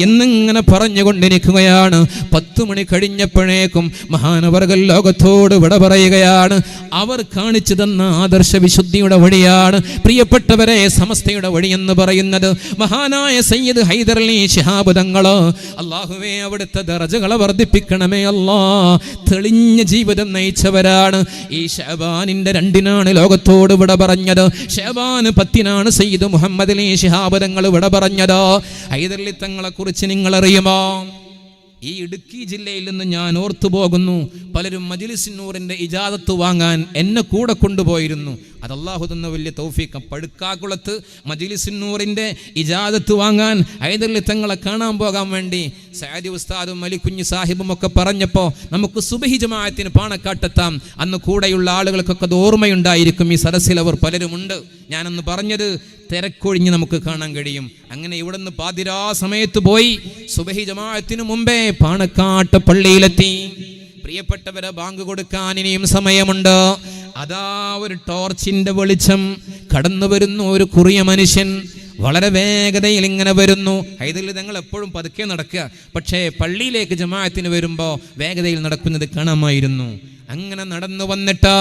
എന്നിങ്ങനെ പറഞ്ഞുകൊണ്ടിരിക്കുകയാണ്. 10 മണി കഴിഞ്ഞപ്പോഴേക്കും മഹാനവറുകൾ ലോകത്തോട് വിട പറയുകയാണ്. അവർ കാണിച്ചു തന്ന ആദർശ വിശുദ്ധിയുടെ വഴിയാണ് പ്രിയപ്പെട്ടവരെ സമസ്തയുടെ വഴി എന്ന് പറയുന്നത്. മഹാനായ സയ്യിദ് ഹൈദർ അലി ശിഹാബ് തങ്ങള്, അല്ലാഹുവേ അവിടുത്തെ ദറജകളെ വർദ്ധിപ്പിക്കണമേ അല്ലാ, തെളിഞ്ഞ ജീവിതം നയിച്ചവരാണ്. ഈ ശഅബാനിന്റെ 2-നാണ് ലോകത്തോട് വിട പറഞ്ഞത്. ശഅബാൻ 10-നാണ് സയ്യിദ് മുഹമ്മദ് അലി ശിഹാബ് തങ്ങൾ വിട പറഞ്ഞത്. ഹൈദർ അലി തങ്ങളെ കുറിച്ച് നിങ്ങൾ അറിയുമോ? ഈ ഇടുക്കി ജില്ലയിൽ നിന്ന് ഞാൻ ഓർത്തു പോകുന്നു, പലരും മജ്ലിസ് നൂറിന്റെ ഇജാദത്ത് വാങ്ങാൻ എന്നെ കൂടെ കൊണ്ടുപോയിരുന്നു. അത് അല്ലാഹു തന്ന വലിയ തൗഫീഖ്. പടുക്കാക്കുളത്ത് മജ്ലിസ് നൂറിന്റെ ഇജാദത്ത് വാങ്ങാൻ ഹൈദർ അലി തങ്ങളെ കാണാൻ പോകാൻ വേണ്ടി സഅദി ഉസ്താദും അലിക്കുഞ്ഞ് സാഹിബും ഒക്കെ പറഞ്ഞപ്പോൾ നമുക്ക് സുബഹി ജമാഅത്തിന് പാണക്കാട്ടെത്താം. അന്ന് കൂടെയുള്ള ആളുകൾക്കൊക്കെ അത് ഓർമ്മയുണ്ടായിരിക്കും. ഈ സദസ്സിൽ അവർ പലരുമുണ്ട്. ഞാനന്ന് പറഞ്ഞത് തിരക്കൊഴിഞ്ഞ് നമുക്ക് കാണാൻ കഴിയും. അങ്ങനെ ഇവിടുന്ന് പാതിരാ സമയത്ത് പോയി സുബഹി ജമാഅത്തിന് മുമ്പേ പാണക്കാട്ട് പള്ളിയിലെത്തി. പ്രിയപ്പെട്ടവരെ, ബാങ്ക് കൊടുക്കാൻ ഇനിയും സമയമുണ്ട്. അതാ ഒരു ടോർച്ചിന്റെ വെളിച്ചം കടന്നു വരുന്നു. ഒരു കുറിയ മനുഷ്യൻ വളരെ വേഗതയിൽ ഇങ്ങനെ വരുന്നു. ഹൈദർ അലി തങ്ങൾ എപ്പോഴും പതുക്കെ നടക്കുക, പക്ഷേ പള്ളിയിലേക്ക് ജമാഅത്തിന് വരുമ്പോൾ വേഗതയിൽ നടക്കുന്നത് കാണാമായിരുന്നു. അങ്ങനെ നടന്നു വന്നിട്ട്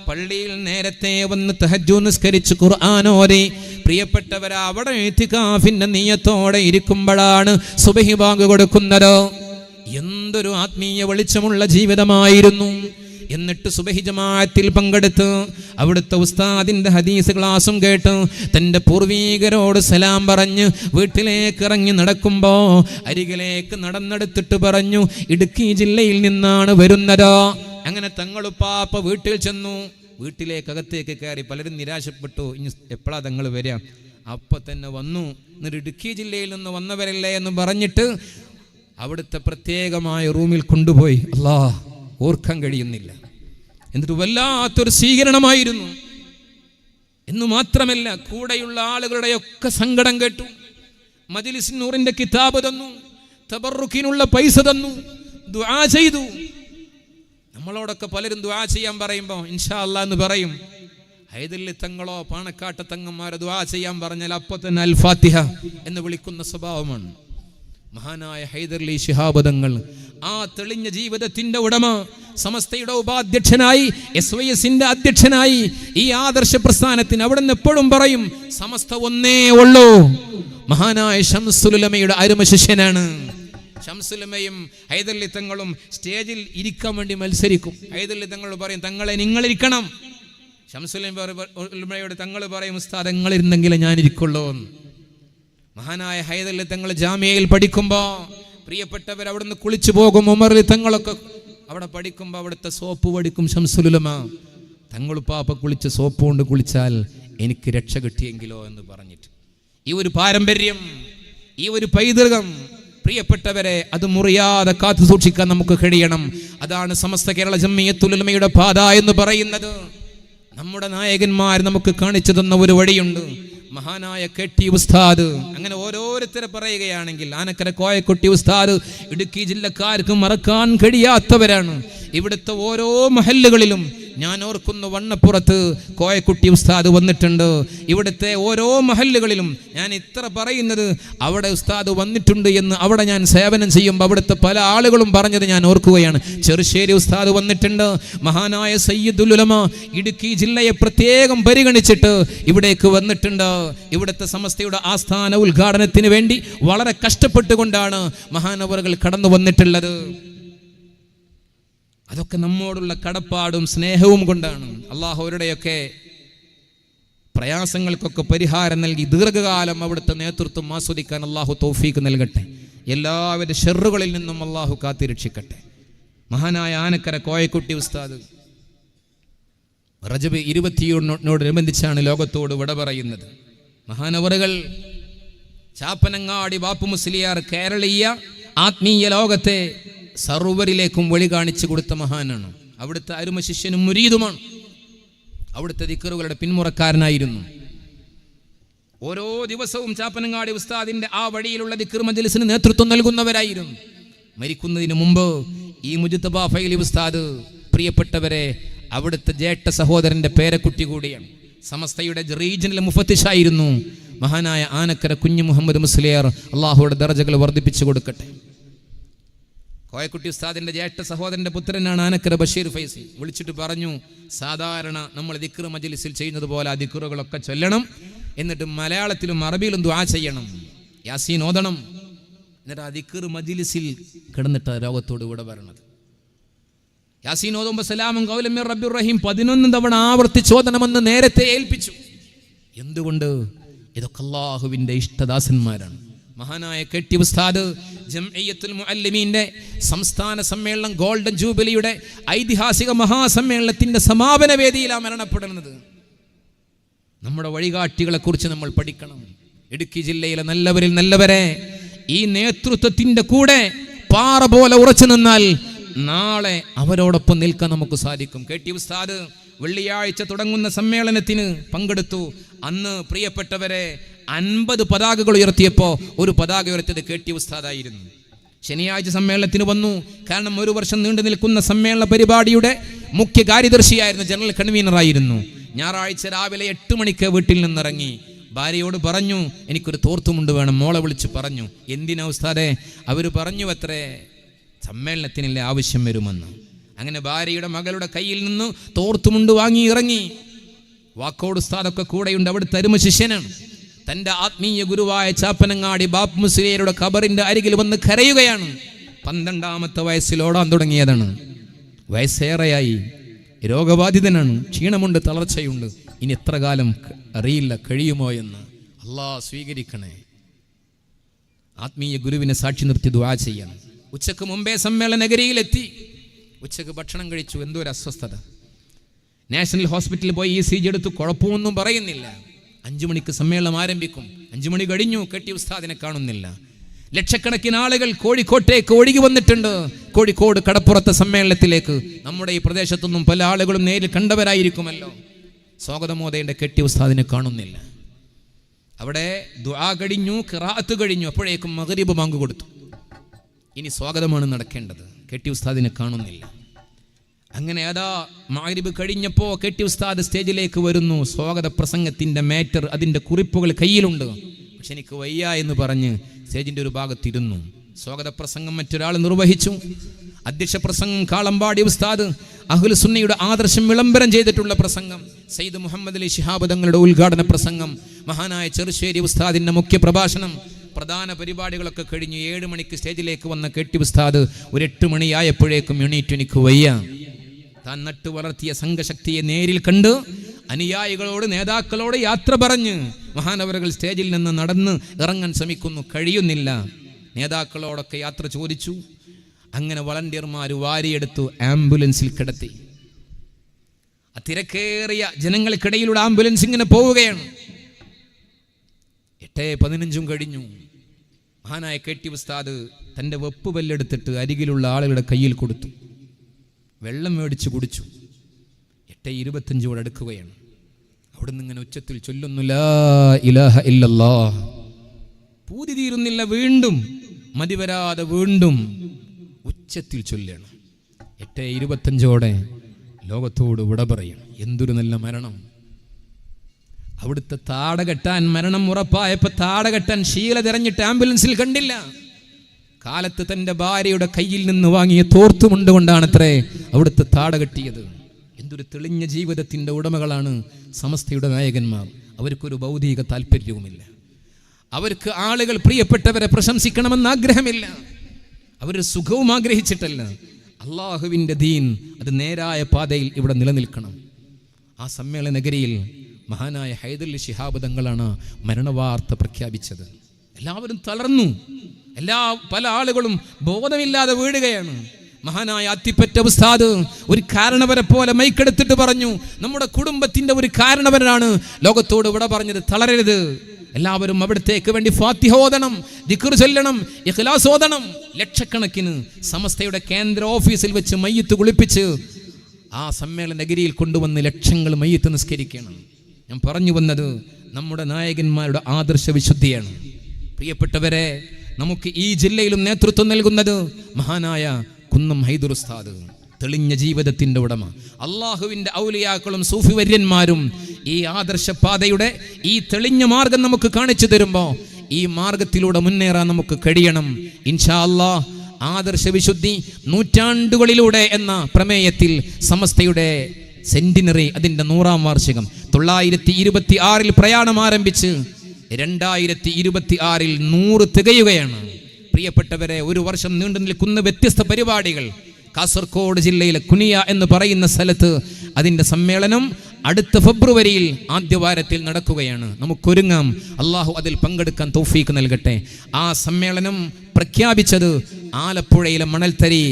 പള്ളിയിൽ നേരത്തെ വന്ന് തഹജ്ജുദ് നിസ്കരിച്ച് ഖുർആൻ ഓതി. പ്രിയപ്പെട്ടവരെ, അവിടെ ഇത്തികാഫിന്റെ നിയ്യത്തോടെ ഇരിക്കുമ്പോഴാണ് സുബഹി ബാങ്ക് കൊടുക്കുന്നത്. എന്തൊരു ആത്മീയ വെളിച്ചമുള്ള ജീവിതമായിരുന്നു. എന്നിട്ട് സുബഹി ജമാഅത്തിൽ പങ്കെടുത്ത് അവിടുത്തെ ഉസ്താദിന്റെ ഹദീസ് ക്ലാസും കേട്ട് തൻ്റെ പൂർവീകരോട് സലാം പറഞ്ഞ് വീട്ടിലേക്ക് ഇറങ്ങി നടക്കുമ്പോൾ അരികിലേക്ക് നടന്നെടുത്തിട്ട് പറഞ്ഞു, ഇടുക്കി ജില്ലയിൽ നിന്നാണ് വരുന്നത്. അങ്ങനെ തങ്ങളുപ്പാപ്പ വീട്ടിൽ ചെന്നു. വീട്ടിലേക്ക് അകത്തേക്ക് കയറി. പലരും നിരാശപ്പെട്ടു, ഇനി എപ്പോഴാ തങ്ങൾ വരിക? അപ്പം തന്നെ വന്നു. എന്നിട്ട് ഇടുക്കി ജില്ലയിൽ നിന്ന് വന്നവരല്ലേ എന്ന് പറഞ്ഞിട്ട് അവിടുത്തെ പ്രത്യേകമായ റൂമിൽ കൊണ്ടുപോയി. അല്ലാ, ഓർക്കാൻ കഴിയുന്നില്ല. എന്നിട്ട് വല്ലാത്തൊരു സ്വീകരണമായിരുന്നു. എന്ന് മാത്രമല്ല, കൂടെയുള്ള ആളുകളുടെയൊക്കെ സങ്കടം കേട്ടു. മജ്ലിസ് നൂറിന്റെ കിതാബ് തന്നു, തബറുക്കിനുള്ള പൈസ തന്നു, ദുആ ചെയ്തു. നമ്മളോടൊക്കെ പലരും ദുആ ചെയ്യാൻ പറയുമ്പോൾ ഇൻഷാ അല്ലാഹ് എന്ന് പറയും. ഹൈദർ അലി തങ്ങളോ പാണക്കാട്ട് തങ്ങന്മാരോ ദുആ ചെയ്യാൻ പറഞ്ഞാൽ അപ്പോൾ തന്നെ അൽ ഫാത്തിഹ എന്ന് വിളിക്കുന്ന സ്വഭാവമാണ്. മഹാനായ ഹൈദർ അലി ശിഹാബ് തങ്ങൾ, ആ തെളിഞ്ഞ ജീവിതത്തിന്റെ ഉടമ, സമസ്തയുടെ ഉപാധ്യക്ഷനായി, SYSന്റെ അധ്യക്ഷനായി, ഈ ആദർശ പ്രസ്ഥാനത്തിന് അവിടുന്ന് എപ്പോഴും പറയും, സമസ്ത ഒന്നേ ഉള്ളൂ. മഹാനായ ശംസുൽ ഉലമയുടെ അരുമ ശിഷ്യനാണ്. ശംസുൽ ഉലമയും ഹൈദരലി തങ്ങളും സ്റ്റേജിൽ ഇരിക്കാൻ വേണ്ടി മത്സരിക്കും. ഹൈദരലി തങ്ങൾ പറയും, തങ്ങളെ നിങ്ങളിരിക്കണം. ശംസുൽ ഉലമയോട് തങ്ങൾ പറയും, ഉസ്താദ് നിങ്ങളിരുന്നെങ്കിലേ ഞാനിരിക്കുള്ളൂ. മഹാനായ ഹൈദരലി തങ്ങൾ ജാമ്യയിൽ പഠിക്കുമ്പോൾ പ്രിയപ്പെട്ടവർ അവിടുന്ന് കുളിച്ചു പോകും. ഉമർ തങ്ങളൊക്കെ അവിടെ പഠിക്കുമ്പോൾ അവിടുത്തെ സോപ്പ് പഠിക്കും. ശംസുൽ ഉലമ തങ്ങൾ പാപ്പ കുളിച്ച സോപ്പ് കൊണ്ട് കുളിച്ചാൽ എനിക്ക് രക്ഷ കിട്ടിയെങ്കിലോ എന്ന് പറഞ്ഞിട്ട്, ഈ ഒരു പാരമ്പര്യം, ഈ ഒരു പൈതൃകം പ്രിയപ്പെട്ടവരെ അത് മുറിയാതെ കാത്തു സൂക്ഷിക്കാൻ നമുക്ക് കഴിയണം. അതാണ് സമസ്ത കേരള ജംഇയ്യത്തുൽ ഉലമയുടെ പാത എന്ന് പറയുന്നത്. നമ്മുടെ നായകന്മാർ നമുക്ക് കാണിച്ചു തന്ന ഒരു വഴിയുണ്ട്. മഹാനായ KT ഉസ്താദ്, അങ്ങനെ ഓരോരുത്തരെ പറയുകയാണെങ്കിൽ ആനക്കര കോയക്കുട്ടി ഉസ്താദ് ഇടുക്കി ജില്ലക്കാർക്ക് മറക്കാൻ കഴിയാത്തവരാണ്. ഇവിടുത്തെ ഓരോ മഹല്ലുകളിലും ഞാൻ ഓർക്കുന്നു, വണ്ണപ്പുറത്ത് കോയക്കുട്ടി ഉസ്താദ് വന്നിട്ടുണ്ട്. ഇവിടുത്തെ ഓരോ മഹല്ലുകളിലും ഞാൻ ഇത്ര പറയുന്നത്, അവിടെ ഉസ്താദ് വന്നിട്ടുണ്ട് എന്ന് അവിടെ ഞാൻ സേവനം ചെയ്യുമ്പോൾ അവിടുത്തെ പല ആളുകളും പറഞ്ഞത് ഞാൻ ഓർക്കുകയാണ്. ചെറുശ്ശേരി ഉസ്താദ് വന്നിട്ടുണ്ട്. മഹാനായ സയ്യിദുൽ ഉലമ ഇടുക്കി ജില്ലയെ പ്രത്യേകം പരിഗണിച്ചിട്ട് ഇവിടേക്ക് വന്നിട്ടുണ്ട്. ഇവിടുത്തെ സമസ്തയുടെ ആസ്ഥാന ഉദ്ഘാടനത്തിന് വേണ്ടി വളരെ കഷ്ടപ്പെട്ടുകൊണ്ടാണ് മഹാനവറുകൾ കടന്നു വന്നിട്ടുള്ളത്. അതൊക്കെ നമ്മോടുള്ള കടപ്പാടും സ്നേഹവും കൊണ്ടാണ്. അള്ളാഹു അവരുടെയൊക്കെ പ്രയാസങ്ങൾക്കൊക്കെ പരിഹാരം നൽകി ദീർഘകാലം അവിടുത്തെ നേതൃത്വം ആസ്വദിക്കാൻ അള്ളാഹു തൗഫീക്ക് നൽകട്ടെ. എല്ലാവരുടെ ഷെറുകളിൽ നിന്നും അള്ളാഹു കാത്തിരക്ഷിക്കട്ടെ. മഹാനായ ആനക്കര കോയക്കുട്ടി ഉസ്താദ് റജബ് 20-നോടനുബന്ധിച്ചാണ് ലോകത്തോട് വിട പറയുന്നത്. മഹാനവറുകൾ ചാപ്പനങ്ങാടി ബാപ്പു മുസ്ലിയാർ കേരളീയ ആത്മീയ ലോകത്തെ സർവരിലേക്കും വഴി കാണിച്ചു കൊടുത്ത മഹാനാണ്. അവിടുത്തെ അരുമ ശിഷ്യനും മുരീദുമാണ്. അവിടുത്തെ ദിക്റുകളുടെ പിന്മുറക്കാരനായിരുന്നു. ഓരോ ദിവസവും ചാപ്പനങ്ങാടി ഉസ്താദിന്റെ ആ വഴിയിലുള്ള ദിക്ർ മജ്ലിസിന് നേതൃത്വം നൽകുന്നവരായിരുന്നു. മരിക്കുന്നതിന് മുമ്പ് ഈ മുജ്തബ ഫൈലി ഉസ്താദ് പ്രിയപ്പെട്ടവരെ അവിടുത്തെ ജേഷ്ഠ സഹോദരന്റെ പേരക്കുട്ടി കൂടിയാണ്. സമസ്തയുടെ റീജിയണൽ മുഫത്തിഷായിരുന്നു മഹാനായ ആനക്കര കുഞ്ഞു മുഹമ്മദ് മുസ്ലിയാർ. അള്ളാഹുയുടെ ദർജകൾ വർദ്ധിപ്പിച്ചു കൊടുക്കട്ടെ. കോയക്കുട്ടി ഉസ്താദിന്റെ ജ്യേഷ്ഠ സഹോദരന്റെ പുത്രനാണ് ആനക്കര ബഷീർ ഫൈസി. വിളിച്ചിട്ട് പറഞ്ഞു, സാധാരണ നമ്മൾ ദിക്ർ മജ്ലിസിൽ ചെയ്യുന്നത് പോലെ ആ ദിക്റുകളൊക്കെ ചൊല്ലണം, എന്നിട്ട് മലയാളത്തിലും അറബിയിലും ദുആ ചെയ്യണം, യാസീൻ ഓതണം. എന്നിട്ട് ആ ദിക്ർ മജ്ലിസിൽ കിടന്നിട്ട് ലോകത്തോട് ഇവിടെ വരണത്. യാസീൻ ഓതുമ്പോൾ സലാമും ഖൗലൻ മിർ റബ്ബിർ റഹീം 11 തവണ ആവർത്തിച്ചോദണമെന്ന് നേരത്തെ ഏൽപ്പിച്ചു. എന്തുകൊണ്ട്? ഇതൊക്കെ അല്ലാഹുവിന്റെ ഇഷ്ടദാസന്മാരാണ്. മഹാനായ KT ഉസ്താദ് ജംഇയ്യത്തുൽ മുഅല്ലിമീന്റെ സംസ്ഥാന സമ്മേളനം ഗോൾഡൻ ജൂബിലിയുടെ ഐതിഹാസിക മഹാസമ്മേളനത്തിന്റെ സമാപന വേദിയിലാണ് മരണപ്പെടുന്നത്. നമ്മുടെ വഴികാട്ടികളെ കുറിച്ച് നമ്മൾ പഠിക്കണം. ഇടുക്കി ജില്ലയിലെ നല്ലവരിൽ നല്ലവരെ ഈ നേതൃത്വത്തിന്റെ കൂടെ പാറ പോലെ ഉറച്ചു നിന്നാൽ നാളെ അവരോടൊപ്പം നിൽക്കാൻ നമുക്ക് സാധിക്കും. KT ഉസ്താദ് വെള്ളിയാഴ്ച തുടങ്ങുന്ന സമ്മേളനത്തിന് പങ്കെടുത്തു. അന്ന് പ്രിയപ്പെട്ടവരെ 50 പതാകകൾ ഉയർത്തിയപ്പോൾ ഒരു പതാക ഉയർത്തിയത് KT ഉസ്താദായിരുന്നു. ശനിയാഴ്ച സമ്മേളനത്തിന് വന്നു. കാരണം 1 വർഷം നീണ്ടു നിൽക്കുന്ന സമ്മേളന പരിപാടിയുടെ മുഖ്യ കാര്യദർശിയായിരുന്നു, ജനറൽ കൺവീനറായിരുന്നു. ഞായറാഴ്ച രാവിലെ 8 മണിക്ക് വീട്ടിൽ നിന്നിറങ്ങി. ഭാര്യയോട് പറഞ്ഞു, എനിക്കൊരു തോർത്തുമുണ്ട് വേണം. മോളെ വിളിച്ച് പറഞ്ഞു, എന്തിനാ ഉസ്താദേ? അവർ പറഞ്ഞു അത്രേ, സമ്മേളനത്തിനല്ലേ ആവശ്യം വരുമെന്ന്. അങ്ങനെ ഭാര്യയുടെ മകളുടെ കയ്യിൽ നിന്ന് തോർത്തുമുണ്ട് വാങ്ങി ഇറങ്ങി. വാക്കോട് ഉസ്താദൊക്കെ കൂടെയുണ്ട്. അവിടുത്തെ അരുമ ശിഷ്യനാണ്. തൻ്റെ ആത്മീയ ഗുരുവായ ചാപ്പനങ്ങാടി ബാപ്പു മുസ്ലിയാരുടെ ഖബറിന്റെ അരികിൽ വന്ന് കരയുകയാണ്. 12ാമത്തെ വയസ്സിൽ ഓടാൻ തുടങ്ങിയതാണ്. വയസ്സേറെയായി, രോഗബാധിതനാണ്, ക്ഷീണമുണ്ട്, തളർച്ചയുണ്ട്. ഇനി എത്ര കാലം അറിയില്ല, കഴിയുമോ എന്ന്. അല്ലാഹ് സ്വീകരിക്കണേ. ആത്മീയ ഗുരുവിനെ സാക്ഷി നിർത്തി ദുആ ചെയ്യണം. ഉച്ചക്ക് മുമ്പേ സമ്മേളന നഗരിയിലെത്തി. ഉച്ചക്ക് ഭക്ഷണം കഴിച്ചു. എന്തോ ഒരു അസ്വസ്ഥത. നാഷണൽ ഹോസ്പിറ്റലിൽ പോയി ECG എടുത്തു. കുഴപ്പമൊന്നും പറയുന്നില്ല. 5 മണിക്ക് സമ്മേളനം ആരംഭിക്കും. 5 മണി കഴിഞ്ഞു. KT ഉസ്താദിനെ കാണുന്നില്ല. ലക്ഷക്കണക്കിന് ആളുകൾ കോഴിക്കോട്ടേക്ക് ഒഴുകി വന്നിട്ടുണ്ട്. കോഴിക്കോട് കടപ്പുറത്തെ സമ്മേളനത്തിലേക്ക് നമ്മുടെ ഈ പ്രദേശത്തൊന്നും പല ആളുകളും നേരിൽ കണ്ടവരായിരിക്കുമല്ലോ. സ്വാഗതമോദയന്റെ KT ഉസ്താദിനെ കാണുന്നില്ല. അവിടെ ദുആ കഴിഞ്ഞു, ഖിറാഅത്ത് കഴിഞ്ഞു. അപ്പോഴേക്കും മഗ്രിബ് ബാങ്ക് കൊടുത്തു. ഇനി സ്വാഗതമാണ് നടക്കേണ്ടത്. KT ഉസ്താദിനെ കാണുന്നില്ല. അങ്ങനെ അതാ മഗ്രിബ് കഴിഞ്ഞപ്പോൾ KT ഉസ്താദ് സ്റ്റേജിലേക്ക് വരുന്നു. സ്വാഗത പ്രസംഗത്തിന്റെ മാറ്റർ, അതിൻ്റെ കുറിപ്പുകൾ കയ്യിലുണ്ട്. പക്ഷെ എനിക്ക് വയ്യ എന്ന് പറഞ്ഞ് സ്റ്റേജിൻ്റെ ഒരു ഭാഗത്തിരുന്നു. സ്വാഗത പ്രസംഗം മറ്റൊരാൾ നിർവഹിച്ചു. അധ്യക്ഷ പ്രസംഗം കാളമ്പാടി ഉസ്താദ് അഹ്ലു സുന്നയുടെ ആദർശം വിളംബരം ചെയ്തിട്ടുള്ള പ്രസംഗം. സയ്യിദ് മുഹമ്മദ് അലി ശിഹാബ് തങ്ങളുടെ ഉദ്ഘാടന പ്രസംഗം. മഹാനായ ചെറുശ്ശേരി ഉസ്താദിന്റെ മുഖ്യ പ്രഭാഷണം. പ്രധാന പരിപാടികളൊക്കെ കഴിഞ്ഞു 7 മണിക്ക് സ്റ്റേജിലേക്ക് വന്ന കെട്ടി ഉസ്താദ് ഒരു 8 മണിയായപ്പോഴേക്കും എനിക്ക് വയ്യ. താൻ നട്ടു വളർത്തിയ സംഘശക്തിയെ നേരിൽ കണ്ട് അനുയായികളോട് നേതാക്കളോട് യാത്ര പറഞ്ഞ് മഹാനവറുകൾ സ്റ്റേജിൽ നിന്ന് നടന്ന് ഇറങ്ങാൻ ശ്രമിക്കുന്നു, കഴിയുന്നില്ല. നേതാക്കളോടൊക്കെ യാത്ര ചോദിച്ചു. അങ്ങനെ വളണ്ടിയർമാർ വാരിയെടുത്തു, ആംബുലൻസിൽ കിടത്തി. തിരക്കേറിയ ജനങ്ങൾക്കിടയിലൂടെ ആംബുലൻസ് ഇങ്ങനെ പോവുകയാണ്. 8:15 കഴിഞ്ഞു. മഹാനായ കെട്ടി ഉസ്താദ് തൻ്റെ വെപ്പ് പല്ലെടുത്തിട്ട് അരികിലുള്ള ആളുകളുടെ കയ്യിൽ കൊടുത്തു. വെള്ളം മേടിച്ച് കുടിച്ചു. 8:25 അടുക്കുകയാണ്. അവിടുന്ന് ഇങ്ങനെ ഉച്ചത്തിൽ ചൊല്ലുന്നു, ലാ ഇലാഹ ഇല്ലല്ലാഹ്. പൂതി തീരുന്നില്ല, വീണ്ടും മതിവരാതെ വീണ്ടും ഉച്ചത്തിൽ ചൊല്ലണം. 8:25 ലോകത്തോട് വിട പറയും. എന്തൊരു നല്ല മരണം! അവിടുത്തെ താട കെട്ടാൻ മരണം ഉറപ്പായപ്പോൾ താട കെട്ടാൻ ശീല തിരഞ്ഞിട്ട് ആംബുലൻസിൽ കണ്ടില്ല. കാലത്ത് തൻ്റെ ഭാര്യയുടെ കയ്യിൽ നിന്ന് വാങ്ങിയ തോർത്തുമുണ്ടുകൊണ്ടാണത്രേ അവിടുത്തെ താട കെട്ടിയത്. എന്തൊരു തെളിഞ്ഞ ജീവിതത്തിൻ്റെ ഉടമകളാണ് സമസ്തയുടെ നായകന്മാർ. അവർക്കൊരു ഭൗതിക താല്പര്യവുമില്ല. അവർക്ക് ആളുകൾ പ്രിയപ്പെട്ടവരെ പ്രശംസിക്കണമെന്ന് ആഗ്രഹമില്ല. അവർ സുഖവും ആഗ്രഹിച്ചിട്ടല്ല. അള്ളാഹുവിൻ്റെ ദീൻ അത് നേരായ പാതയിൽ ഇവിടെ നിലനിൽക്കണം. ആ സമ്മേളന നഗരിയിൽ മഹാനായ ഹൈദരലി ശിഹാബ് തങ്ങളാണ് മരണവാർത്ത പ്രഖ്യാപിച്ചത്. എല്ലാവരും തളർന്നു. പല ആളുകളും ബോധമില്ലാതെ വീഴുകയാണ്. മഹാനായ അത്തിപ്പറ്റ ഉസ്താദ് ഒരു കാരണവരെ പോലെ മൈക്കെടുത്തിട്ട് പറഞ്ഞു, നമ്മുടെ കുടുംബത്തിന്റെ ഒരു കാരണവരാണ് ലോകത്തോട് ഇവിടെ പറഞ്ഞത്, തളരരുത്. എല്ലാവരും അവിടത്തേക്ക് വേണ്ടി ഫാത്തിഹ ഓതണം, ദിക്ർ ചൊല്ലണം, ഇഖ്ലാസ് ഓതണം. ലക്ഷക്കണക്കിന് സമസ്തയുടെ കേന്ദ്ര ഓഫീസിൽ വെച്ച് മയ്യത്ത് കുളിപ്പിച്ച് ആ സമ്മേളന നഗരിയിൽ കൊണ്ടുവന്ന് ലക്ഷങ്ങൾ മയ്യത്ത് നിസ്കരിക്കണം. ഞാൻ പറഞ്ഞു വന്നത് നമ്മുടെ നായകന്മാരുടെ ആദർശ വിശുദ്ധിയാണ്. പ്രിയപ്പെട്ടവരെ, നമുക്ക് ഈ ജില്ലയിലും നേതൃത്വം നൽകുന്നത് മഹാനായ കുന്നം ഹൈദർ ഉസ്താദ്, തെളിഞ്ഞ ജീവിതത്തിൻ്റെ ഉടമ. അള്ളാഹുവിൻ്റെ ഔലിയാക്കളും സൂഫി വര്യന്മാരും ഈ ആദർശപാതയുടെ ഈ തെളിഞ്ഞ മാർഗം നമുക്ക് കാണിച്ചു തരുമ്പോൾ ഈ മാർഗത്തിലൂടെ മുന്നേറാൻ നമുക്ക് കഴിയണം. ഇൻഷാ അല്ലാഹ് ആദർശ വിശുദ്ധി നൂറ്റാണ്ടുകളിലൂടെ എന്ന പ്രമേയത്തിൽ സമസ്തയുടെ സെന്റിനറി, അതിൻ്റെ 100ാം വാർഷികം 926 പ്രയാണം ആരംഭിച്ച് 2026 100 തികയുകയാണ്. പ്രിയപ്പെട്ടവരെ, ഒരു വർഷം നീണ്ടു നിൽക്കുന്ന വ്യത്യസ്ത പരിപാടികൾ. കാസർഗോഡ് ജില്ലയിലെ കുനിയ എന്ന് പറയുന്ന സ്ഥലത്ത് അതിൻ്റെ സമ്മേളനം അടുത്ത ഫെബ്രുവരിയിൽ ആദ്യവാരത്തിൽ നടക്കുകയാണ്. നമുക്കൊരുങ്ങാം. അള്ളാഹു അതിൽ പങ്കെടുക്കാൻ തൗഫീക്ക് നൽകട്ടെ. ആ സമ്മേളനം പ്രഖ്യാപിച്ചത് ആലപ്പുഴയിലെ മണൽത്തരി.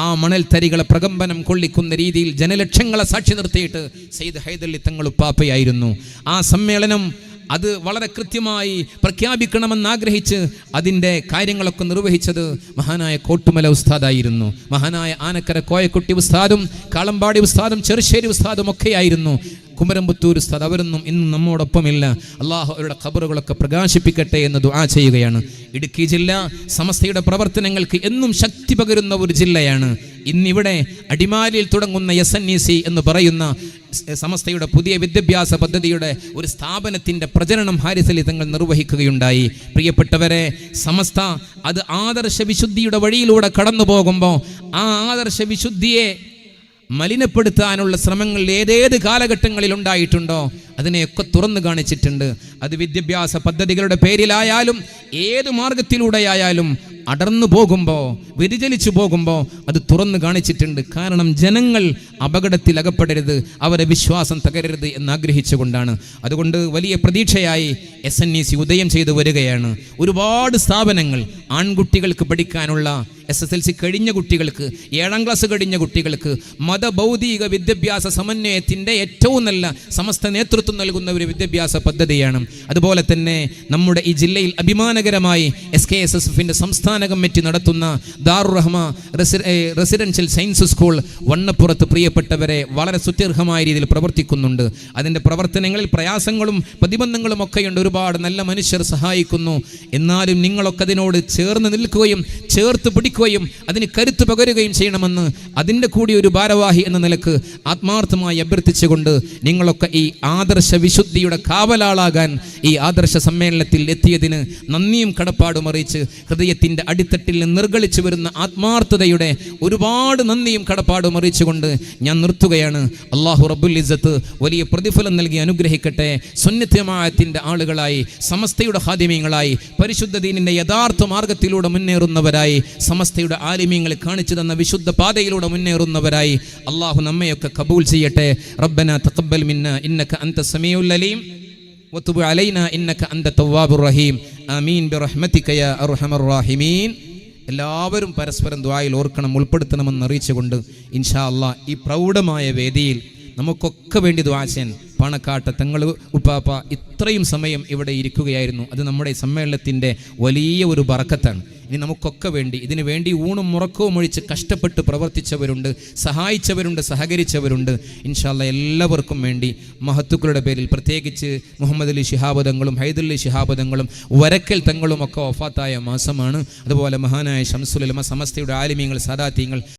ആ മണൽത്തരികളെ പ്രകമ്പനം കൊള്ളിക്കുന്ന രീതിയിൽ ജനലക്ഷങ്ങളെ സാക്ഷി നിർത്തിയിട്ട് സയ്യിദ് ഹൈദരലി തങ്ങൾ ഉപ്പാപ്പയായിരുന്നു. ആ സമ്മേളനം അത് വളരെ കൃത്യമായി പ്രഖ്യാപിക്കണമെന്ന് ആഗ്രഹിച്ച് അതിൻ്റെ കാര്യങ്ങളൊക്കെ നിർവഹിച്ചത് മഹാനായ കോട്ടുമല ഉസ്താദായിരുന്നു. മഹാനായ ആനക്കര കോയക്കുട്ടി ഉസ്താദും കാളമ്പാടി ഉസ്താദും ചെറുശ്ശേരി ഉസ്താദും ഒക്കെയായിരുന്നു. കുമരംപുത്തൂർ ഉസ്താദ് അവരൊന്നും ഇന്നും നമ്മോടൊപ്പമില്ല. അള്ളാഹു അവരുടെ ഖബറുകളൊക്കെ പ്രകാശിപ്പിക്കട്ടെ എന്ന് ദുആ ചെയ്യുകയാണ്. ഇടുക്കി ജില്ല സമസ്തയുടെ പ്രവർത്തനങ്ങൾക്ക് എന്നും ശക്തി പകരുന്ന ഒരു ജില്ലയാണ്. ഇന്നിവിടെ അടിമാലിയിൽ തുടങ്ങുന്ന SNEC എന്ന് പറയുന്ന സമസ്തയുടെ പുതിയ വിദ്യാഭ്യാസ പദ്ധതിയുടെ ഒരു സ്ഥാപനത്തിൻ്റെ പ്രചരണം ഹാരിസലി തങ്ങൾ നിർവഹിക്കുകയുണ്ടായി. പ്രിയപ്പെട്ടവരെ, സമസ്ത അത് ആദർശ വിശുദ്ധിയുടെ വഴിയിലൂടെ കടന്നു പോകുമ്പോൾ ആ ആദർശ വിശുദ്ധിയെ മലിനപ്പെടുത്താനുള്ള ശ്രമങ്ങൾ ഏതേത് കാലഘട്ടങ്ങളിൽ ഉണ്ടായിട്ടുണ്ടോ അതിനെയൊക്കെ തുറന്നു കാണിച്ചിട്ടുണ്ട്. അത് വിദ്യാഭ്യാസ പദ്ധതികളുടെ പേരിലായാലും ഏത് മാർഗത്തിലൂടെയായാലും അടർന്നു പോകുമ്പോൾ, വ്യതിചലിച്ചു പോകുമ്പോൾ അത് തുറന്നു കാണിച്ചിട്ടുണ്ട്. കാരണം ജനങ്ങൾ അപകടത്തിൽ അകപ്പെടരുത്, അവരെ വിശ്വാസം തകരരുത് എന്നാഗ്രഹിച്ചുകൊണ്ടാണ്. അതുകൊണ്ട് വലിയ പ്രതീക്ഷയായി SNEC ഉദയം ചെയ്തു വരികയാണ്. ഒരുപാട് സ്ഥാപനങ്ങൾ ആൺകുട്ടികൾക്ക് പഠിക്കാനുള്ള SSLC കഴിഞ്ഞ കുട്ടികൾക്ക്, 7ാം ക്ലാസ് കഴിഞ്ഞ കുട്ടികൾക്ക് മതഭൗതിക വിദ്യാഭ്യാസ സമന്വയത്തിൻ്റെ ഏറ്റവും നല്ല സമസ്ത നേതൃത്വം നൽകുന്ന ഒരു വിദ്യാഭ്യാസ പദ്ധതിയാണ്. അതുപോലെ തന്നെ നമ്മുടെ ഈ ജില്ലയിൽ അഭിമാനകരമായി SKSSFിൻ്റെ സംസ്ഥാന കമ്മിറ്റി നടത്തുന്ന ദാറുർ റഹ്മ റെസിഡൻഷ്യൽ സയൻസ് സ്കൂൾ വണ്ണപ്പുറത്ത് പ്രിയപ്പെട്ടവരെ വളരെ സുത്യർഹമായ രീതിയിൽ പ്രവർത്തിക്കുന്നുണ്ട്. അതിൻ്റെ പ്രവർത്തനങ്ങളിൽ പ്രയാസങ്ങളും പ്രതിബന്ധങ്ങളും ഒക്കെയുണ്ട്. ഒരുപാട് നല്ല മനുഷ്യർ സഹായിക്കുന്നു. എന്നാലും നിങ്ങളൊക്കെ അതിനോട് ചേർന്ന് നിൽക്കുകയും ചേർത്ത് പിടിക്കുകയും പ്രവർത്തിക്കുകയും അതിന് കരുത്ത് പകരുകയും ചെയ്യണമെന്ന് അതിൻ്റെ കൂടി ഒരു ഭാരവാഹി എന്ന നിലക്ക് ആത്മാർത്ഥമായി അഭ്യർത്ഥിച്ചുകൊണ്ട് നിങ്ങളൊക്കെ ഈ ആദർശ വിശുദ്ധിയുടെ കാവലാളാകാൻ ഈ ആദർശ സമ്മേളനത്തിൽ എത്തിയതിന് നന്ദിയും കടപ്പാടും അറിയിച്ച് ഹൃദയത്തിൻ്റെ അടിത്തട്ടിൽ നിർഗളിച്ചു വരുന്ന ആത്മാർത്ഥതയുടെ ഒരുപാട് നന്ദിയും കടപ്പാടും അറിയിച്ചുകൊണ്ട് ഞാൻ നിർത്തുകയാണ്. അള്ളാഹു റബ്ബുൽ ഇസ്സത്ത് വലിയ പ്രതിഫലം നൽകി അനുഗ്രഹിക്കട്ടെ. സുന്നത്ത് ജമാഅത്തിന്റെ ആളുകളായി, സമസ്തയുടെ ഖാദിമീങ്ങളായി, പരിശുദ്ധ ദീനിന്റെ യഥാർത്ഥ മാർഗത്തിലൂടെ മുന്നേറുന്നവരായി, സമസ്തയുടെ ആലിമീങ്ങളെ കാണിച്ചു തന്ന വിശുദ്ധ പാതയിലൂടെ മുന്നേറുന്നവരായി അള്ളാഹു നമ്മയൊക്കെ കബൂൽ ചെയ്യട്ടെ. റബ്ബനാ തഖബ്ബൽ മിന്നാ ഇന്നക അൻത സമീഉൽ അലീം വതുബ് അലൈനാ ഇന്നക അൻത തവ്വാബുർ റഹീം. ആമീൻ ബിറഹ്മതിക യാ അർഹമർ റഹീമീൻ. എല്ലാവരും പരസ്പരം ദുആയിൽ ഓർക്കണം, ഉൾപ്പെടുത്തണമെന്ന് അറിയിച്ചുകൊണ്ട് ഇൻഷാ അല്ലാഹ് ഈ പ്രൗഢമായ വേദിയിൽ നമുക്കൊക്കെ വേണ്ടി ദുആ ചെയ്യാൻ പാണക്കാട്ട് തങ്ങൾ ഉപ്പാപ്പ ഇത്രയും സമയം ഇവിടെ ഇരിക്കുകയായിരുന്നു. അത് നമ്മുടെ സമ്മേളനത്തിൻ്റെ വലിയ ഒരു ബറക്കത്താണ്. ഇനി നമുക്കൊക്കെ വേണ്ടി ഇതിനു വേണ്ടി ഊണും മുറക്കവും ഒഴിച്ച് കഷ്ടപ്പെട്ട് പ്രവർത്തിച്ചവരുണ്ട്, സഹായിച്ചവരുണ്ട്, സഹകരിച്ചവരുണ്ട്. ഇൻഷാ അല്ലാഹ് എല്ലാവർക്കും വേണ്ടി മഹത്തുക്കളുടെ പേരിൽ പ്രത്യേകിച്ച് മുഹമ്മദ് അലി ശിഹാബ് തങ്ങളും ഹൈദരലി ശിഹാബ് തങ്ങളും വരക്കൽ തങ്ങളും ഒക്കെ വഫാത്തായ മാസമാണ്. അതുപോലെ മഹാനായ ശംസുൽ ഉലമ സമസ്തയുടെ ആലിമീങ്ങൾ, സാദാത്യങ്ങൾ